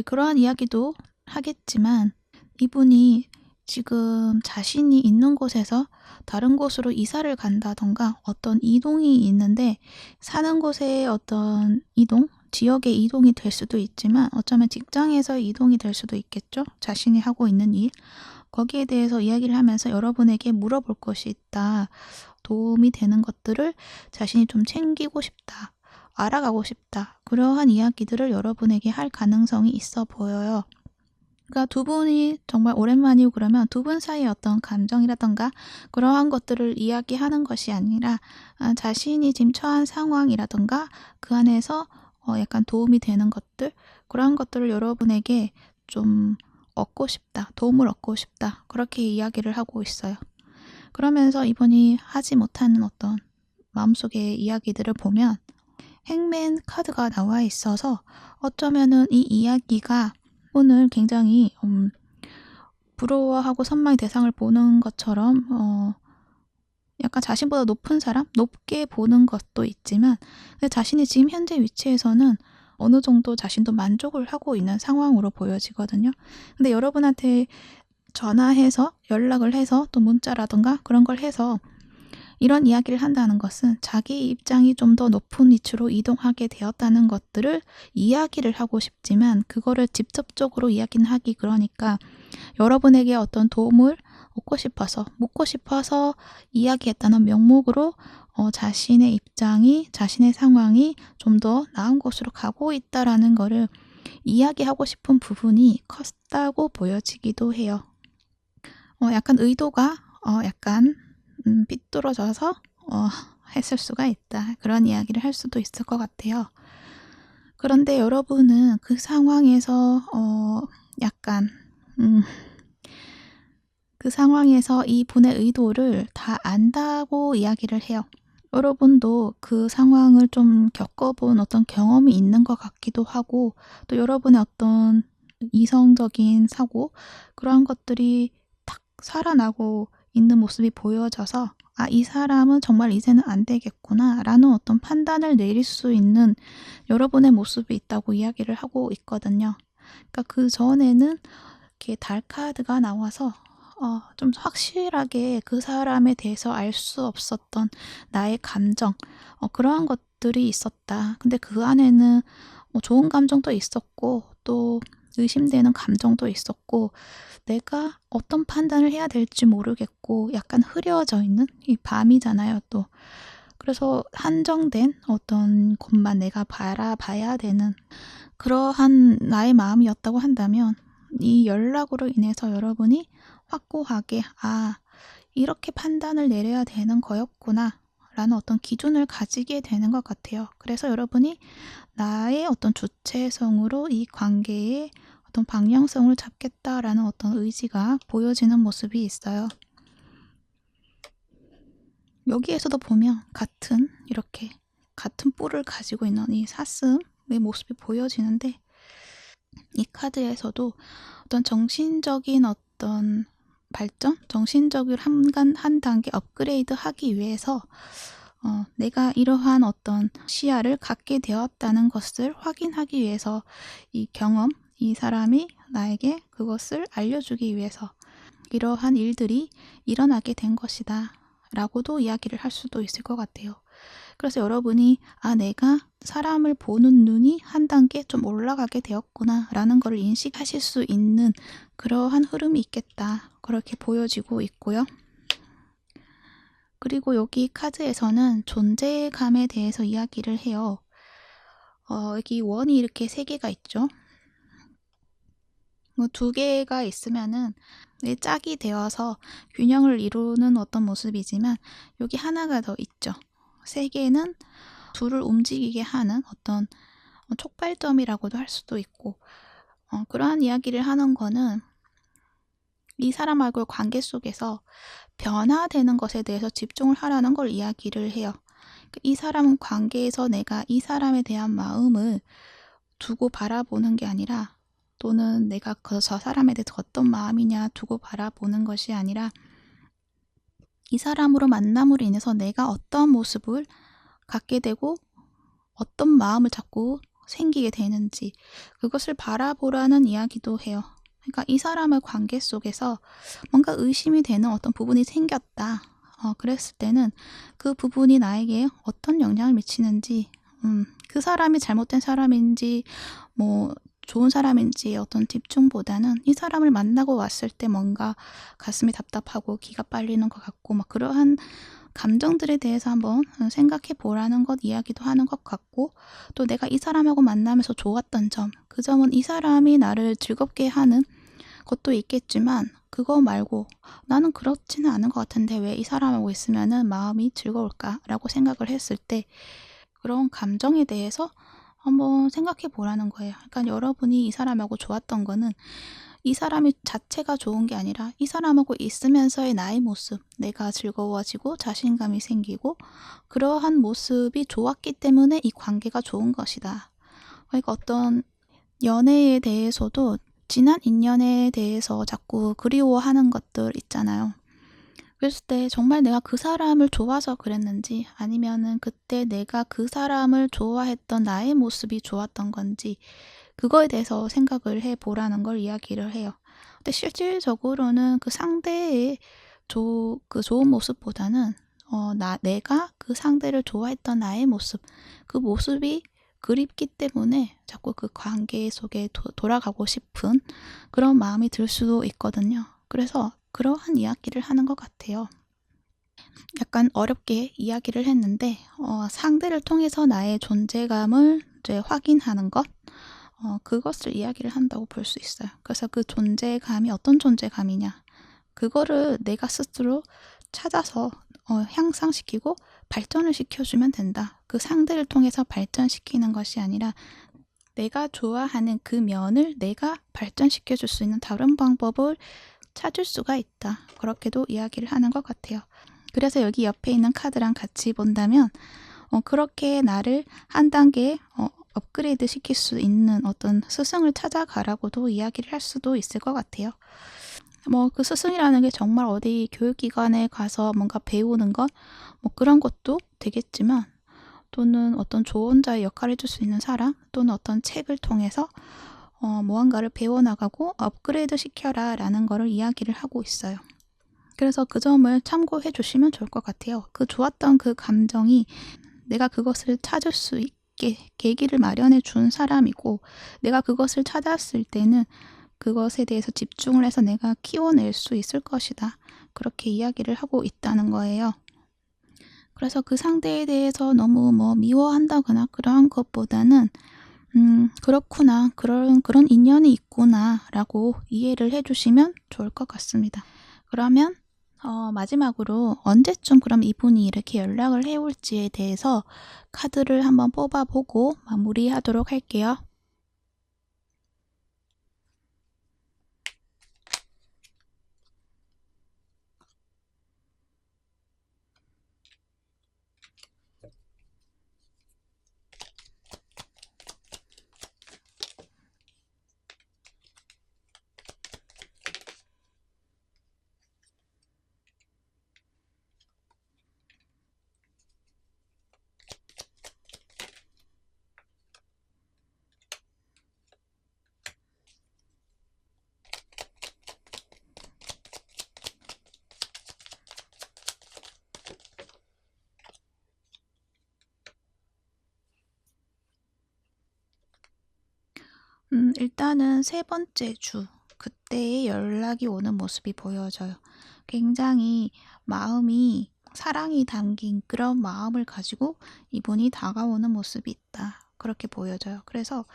그러한 이야기도 하겠지만 이분이 지금 자신이 있는 곳에서 다른 곳으로 이사를 간다던가 어떤 이동이 있는데 사는 곳의 어떤 이동, 지역의 이동이 될 수도 있지만 어쩌면 직장에서 이동이 될 수도 있겠죠. 자신이 하고 있는 일. 거기에 대해서 이야기를 하면서 여러분에게 물어볼 것이 있다. 도움이 되는 것들을 자신이 좀 챙기고 싶다. 알아가고 싶다. 그러한 이야기들을 여러분에게 할 가능성이 있어 보여요. 그러니까 두 분이 정말 오랜만이고 그러면 두 분 사이의 어떤 감정이라던가 그러한 것들을 이야기하는 것이 아니라 자신이 지금 처한 상황이라던가 그 안에서 약간 도움이 되는 것들, 그러한 것들을 여러분에게 좀 얻고 싶다, 도움을 얻고 싶다, 그렇게 이야기를 하고 있어요. 그러면서 이분이 하지 못하는 어떤 마음속의 이야기들을 보면 행맨 카드가 나와 있어서 어쩌면은 이 이야기가 오늘 굉장히 부러워하고 선망의 대상을 보는 것처럼 약간 자신보다 높은 사람? 높게 보는 것도 있지만 근데 자신이 지금 현재 위치에서는 어느 정도 자신도 만족을 하고 있는 상황으로 보여지거든요. 근데 여러분한테 전화해서 연락을 해서 또 문자라던가 그런 걸 해서 이런 이야기를 한다는 것은 자기 입장이 좀 더 높은 위치로 이동하게 되었다는 것들을 이야기를 하고 싶지만 그거를 직접적으로 이야기는 하기 그러니까 여러분에게 어떤 도움을 얻고 싶어서 묻고 싶어서 이야기했다는 명목으로 자신의 입장이 자신의 상황이 좀 더 나은 곳으로 가고 있다라는 거를 이야기하고 싶은 부분이 컸다고 보여지기도 해요. 약간 의도가 약간 삐뚤어져서 했을 수가 있다. 그런 이야기를 할 수도 있을 것 같아요. 그런데 여러분은 그 상황에서 약간 그 상황에서 이 분의 의도를 다 안다고 이야기를 해요. 여러분도 그 상황을 좀 겪어본 어떤 경험이 있는 것 같기도 하고 또 여러분의 어떤 이성적인 사고 그러한 것들이 탁 살아나고 있는 모습이 보여져서 이 사람은 정말 이제는 안 되겠구나 라는 어떤 판단을 내릴 수 있는 여러분의 모습이 있다고 이야기를 하고 있거든요. 그러니까 그 전에는 이렇게 달 카드가 나와서 좀 확실하게 그 사람에 대해서 알 수 없었던 나의 감정, 그러한 것들이 있었다. 근데 그 안에는 좋은 감정도 있었고 또 의심되는 감정도 있었고 내가 어떤 판단을 해야 될지 모르겠고 약간 흐려져 있는 이 밤이잖아요 또. 그래서 한정된 어떤 곳만 내가 바라봐야 되는 그러한 나의 마음이었다고 한다면 이 연락으로 인해서 여러분이 확고하게 이렇게 판단을 내려야 되는 거였구나 라는 어떤 기준을 가지게 되는 것 같아요. 그래서 여러분이 나의 어떤 주체성으로 이 관계에 어떤 방향성을 잡겠다라는 어떤 의지가 보여지는 모습이 있어요. 여기에서도 보면 이렇게 같은 뿔을 가지고 있는 이 사슴의 모습이 보여지는데 이 카드에서도 어떤 정신적인 어떤 발전, 정신적으로 한 단계 업그레이드 하기 위해서 내가 이러한 어떤 시야를 갖게 되었다는 것을 확인하기 위해서 이 경험, 이 사람이 나에게 그것을 알려주기 위해서 이러한 일들이 일어나게 된 것이다 라고도 이야기를 할 수도 있을 것 같아요. 그래서 여러분이 내가 사람을 보는 눈이 한 단계 좀 올라가게 되었구나 라는 걸 인식하실 수 있는 그러한 흐름이 있겠다 그렇게 보여지고 있고요. 그리고 여기 카드에서는 존재감에 대해서 이야기를 해요. 여기 원이 이렇게 3개가 있죠. 2개가 있으면은 짝이 되어서 균형을 이루는 어떤 모습이지만 여기 하나가 더 있죠. 3개는 둘을 움직이게 하는 어떤 촉발점이라고도 할 수도 있고 그러한 이야기를 하는 거는 이 사람하고의 관계 속에서 변화되는 것에 대해서 집중을 하라는 걸 이야기를 해요. 이 사람 관계에서 내가 이 사람에 대한 마음을 두고 바라보는 게 아니라 또는 내가 저 사람에 대해서 어떤 마음이냐 두고 바라보는 것이 아니라 이 사람으로 만남으로 인해서 내가 어떤 모습을 갖게 되고 어떤 마음을 자꾸 생기게 되는지 그것을 바라보라는 이야기도 해요. 그러니까 이 사람의 관계 속에서 뭔가 의심이 되는 어떤 부분이 생겼다. 그랬을 때는 그 부분이 나에게 어떤 영향을 미치는지 그 사람이 잘못된 사람인지 좋은 사람인지 어떤 집중보다는 이 사람을 만나고 왔을 때 뭔가 가슴이 답답하고 기가 빨리는 것 같고 그러한 감정들에 대해서 한번 생각해 보라는 것 이야기도 하는 것 같고, 또 내가 이 사람하고 만나면서 좋았던 점, 그 점은 이 사람이 나를 즐겁게 하는 것도 있겠지만 그거 말고 나는 그렇지는 않은 것 같은데 왜 이 사람하고 있으면은 마음이 즐거울까라고 생각을 했을 때 그런 감정에 대해서 한번 생각해 보라는 거예요. 그러니까 여러분이 이 사람하고 좋았던 거는 이 사람이 자체가 좋은 게 아니라 이 사람하고 있으면서의 나의 모습, 내가 즐거워지고 자신감이 생기고 그러한 모습이 좋았기 때문에 이 관계가 좋은 것이다. 그러니까 어떤 연애에 대해서도 지난 인연에 대해서 자꾸 그리워하는 것들 있잖아요. 그랬을 때 정말 내가 그 사람을 좋아서 그랬는지 아니면은 그때 내가 그 사람을 좋아했던 나의 모습이 좋았던 건지 그거에 대해서 생각을 해보라는 걸 이야기를 해요. 근데 실질적으로는 그 상대의 그 좋은 모습보다는 내가 그 상대를 좋아했던 나의 모습, 그 모습이 그립기 때문에 자꾸 그 관계 속에 돌아가고 싶은 그런 마음이 들 수도 있거든요. 그래서 그러한 이야기를 하는 것 같아요. 약간 어렵게 이야기를 했는데 상대를 통해서 나의 존재감을 이제 확인하는 것, 그것을 이야기를 한다고 볼 수 있어요. 그래서 그 존재감이 어떤 존재감이냐, 그거를 내가 스스로 찾아서 향상시키고 발전을 시켜주면 된다. 그 상대를 통해서 발전시키는 것이 아니라 내가 좋아하는 그 면을 내가 발전시켜줄 수 있는 다른 방법을 찾을 수가 있다. 그렇게도 이야기를 하는 것 같아요. 그래서 여기 옆에 있는 카드랑 같이 본다면 그렇게 나를 한 단계 업그레이드 시킬 수 있는 어떤 스승을 찾아가라고도 이야기를 할 수도 있을 것 같아요. 그 스승이라는 게 정말 어디 교육기관에 가서 뭔가 배우는 것, 그런 것도 되겠지만, 또는 어떤 조언자의 역할을 해줄 수 있는 사람, 또는 어떤 책을 통해서 무언가를 배워나가고 업그레이드 시켜라 라는 거를 이야기를 하고 있어요. 그래서 그 점을 참고해 주시면 좋을 것 같아요. 그 좋았던 그 감정이 내가 그것을 찾을 수 있게 계기를 마련해 준 사람이고, 내가 그것을 찾았을 때는 그것에 대해서 집중을 해서 내가 키워낼 수 있을 것이다. 그렇게 이야기를 하고 있다는 거예요. 그래서 그 상대에 대해서 너무 미워한다거나 그러한 것보다는 그렇구나, 그런 인연이 있구나 라고 이해를 해주시면 좋을 것 같습니다. 그러면 마지막으로 언제쯤 그럼 이분이 이렇게 연락을 해올지에 대해서 카드를 한번 뽑아보고 마무리하도록 할게요. 일단은 세 번째 주, 그때의 연락이 오는 모습이 보여져요. 굉장히 마음이 사랑이 담긴 그런 마음을 가지고 이분이 다가오는 모습이 있다. 그렇게 보여져요. 그래서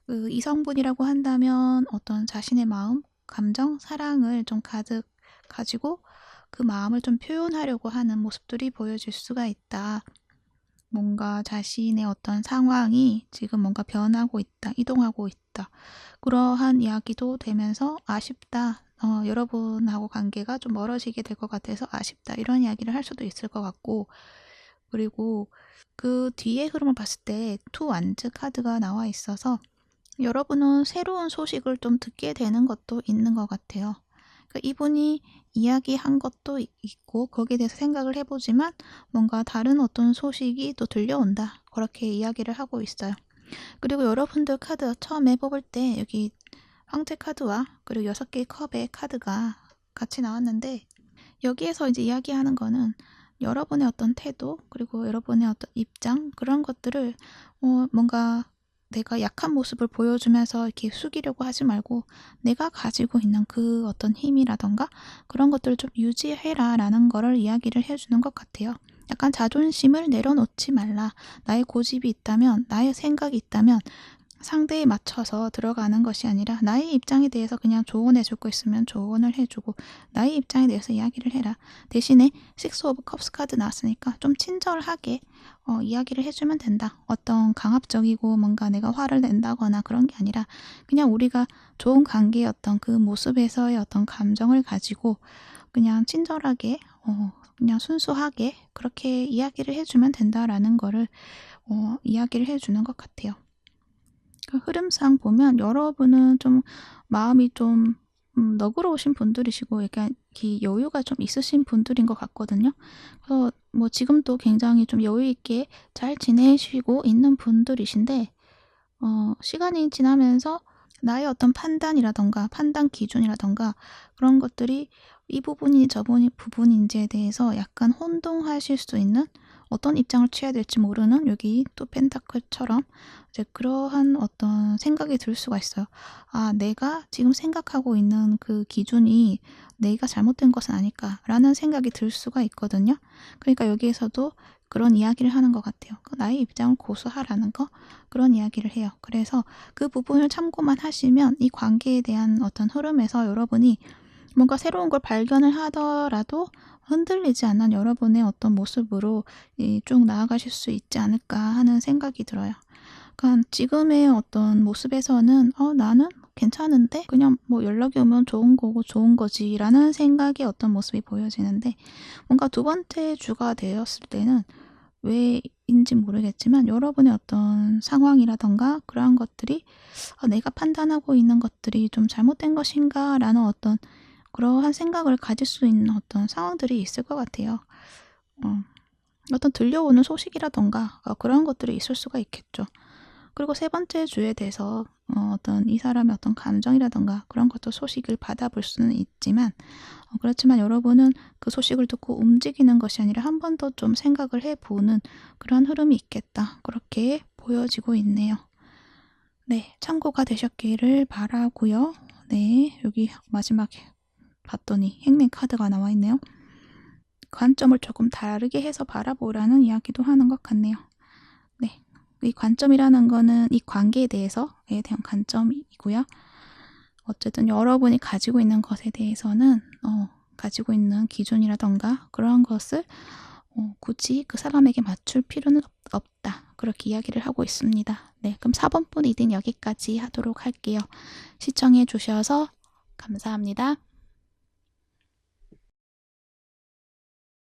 그 이성분이라고 한다면 어떤 자신의 마음, 감정, 사랑을 좀 가득 가지고 그 마음을 좀 표현하려고 하는 모습들이 보여질 수가 있다. 뭔가 자신의 어떤 상황이 지금 뭔가 변하고 있다, 이동하고 있다. 그러한 이야기도 되면서 아쉽다. 여러분하고 관계가 좀 멀어지게 될 것 같아서 아쉽다. 이런 이야기를 할 수도 있을 것 같고, 그리고 그 뒤에 흐름을 봤을 때 투 완즈 카드가 나와 있어서 여러분은 새로운 소식을 좀 듣게 되는 것도 있는 것 같아요. 그러니까 이분이 이야기한 것도 있고 거기에 대해서 생각을 해보지만 뭔가 다른 어떤 소식이 또 들려온다. 그렇게 이야기를 하고 있어요. 그리고 여러분들 카드 처음에 뽑을 때 여기 황제 카드와 그리고 6개의 컵의 카드가 같이 나왔는데, 여기에서 이제 이야기하는 거는 여러분의 어떤 태도 그리고 여러분의 어떤 입장, 그런 것들을 뭔가 내가 약한 모습을 보여주면서 이렇게 숙이려고 하지 말고 내가 가지고 있는 그 어떤 힘이라던가 그런 것들을 좀 유지해라 라는 거를 이야기를 해주는 것 같아요. 약간 자존심을 내려놓지 말라. 나의 고집이 있다면, 나의 생각이 있다면 상대에 맞춰서 들어가는 것이 아니라 나의 입장에 대해서 그냥 조언해줄 거 있으면 조언을 해주고 나의 입장에 대해서 이야기를 해라. 대신에 식스 오브 컵스 카드 나왔으니까 좀 친절하게 이야기를 해주면 된다. 어떤 강압적이고 뭔가 내가 화를 낸다거나 그런 게 아니라 그냥 우리가 좋은 관계였던 그 모습에서의 어떤 감정을 가지고 그냥 친절하게 그냥 순수하게 그렇게 이야기를 해주면 된다라는 거를 이야기를 해주는 것 같아요. 그 흐름상 보면 여러분은 좀 마음이 좀 너그러우신 분들이시고 약간 이렇게 여유가 좀 있으신 분들인 것 같거든요. 그래서 뭐 지금도 굉장히 좀 여유 있게 잘 지내시고 있는 분들이신데 시간이 지나면서 나의 어떤 판단이라던가 판단 기준이라던가 그런 것들이 이 부분이 부분인지에 대해서 약간 혼동하실 수 있는 어떤 입장을 취해야 될지 모르는 여기 또 펜타클처럼 이제 그러한 어떤 생각이 들 수가 있어요. 아, 내가 지금 생각하고 있는 그 기준이 내가 잘못된 것은 아닐까라는 생각이 들 수가 있거든요. 그러니까 여기에서도 그런 이야기를 하는 것 같아요. 나의 입장을 고수하라는 거 그런 이야기를 해요. 그래서 그 부분을 참고만 하시면 이 관계에 대한 어떤 흐름에서 여러분이 뭔가 새로운 걸 발견을 하더라도 흔들리지 않는 여러분의 어떤 모습으로 쭉 나아가실 수 있지 않을까 하는 생각이 들어요. 그러니까 지금의 어떤 모습에서는 나는 괜찮은데 그냥 뭐 연락이 오면 좋은 거고 좋은 거지 라는 생각의 어떤 모습이 보여지는데 뭔가 두 번째 주가 되었을 때는 왜인지 모르겠지만 여러분의 어떤 상황이라던가 그러한 것들이 내가 판단하고 있는 것들이 좀 잘못된 것인가 라는 어떤 그러한 생각을 가질 수 있는 어떤 상황들이 있을 것 같아요. 어떤 들려오는 소식이라던가 그런 것들이 있을 수가 있겠죠. 그리고 세 번째 주에 대해서 어떤 이 사람의 어떤 감정이라던가 그런 것도 소식을 받아볼 수는 있지만 그렇지만 여러분은 그 소식을 듣고 움직이는 것이 아니라 한 번 더 좀 생각을 해보는 그런 흐름이 있겠다. 그렇게 보여지고 있네요. 네, 참고가 되셨기를 바라고요. 네, 여기 마지막에 봤더니 행맨 카드가 나와 있네요. 관점을 조금 다르게 해서 바라보라는 이야기도 하는 것 같네요. 네, 이 관점이라는 거는 이 관계에 대해서에 대한 관점이고요. 어쨌든 여러분이 가지고 있는 것에 대해서는 가지고 있는 기준이라던가 그러한 것을 굳이 그 사람에게 맞출 필요는 없다. 그렇게 이야기를 하고 있습니다. 네, 그럼 4번 분 리딩 여기까지 하도록 할게요. 시청해 주셔서 감사합니다.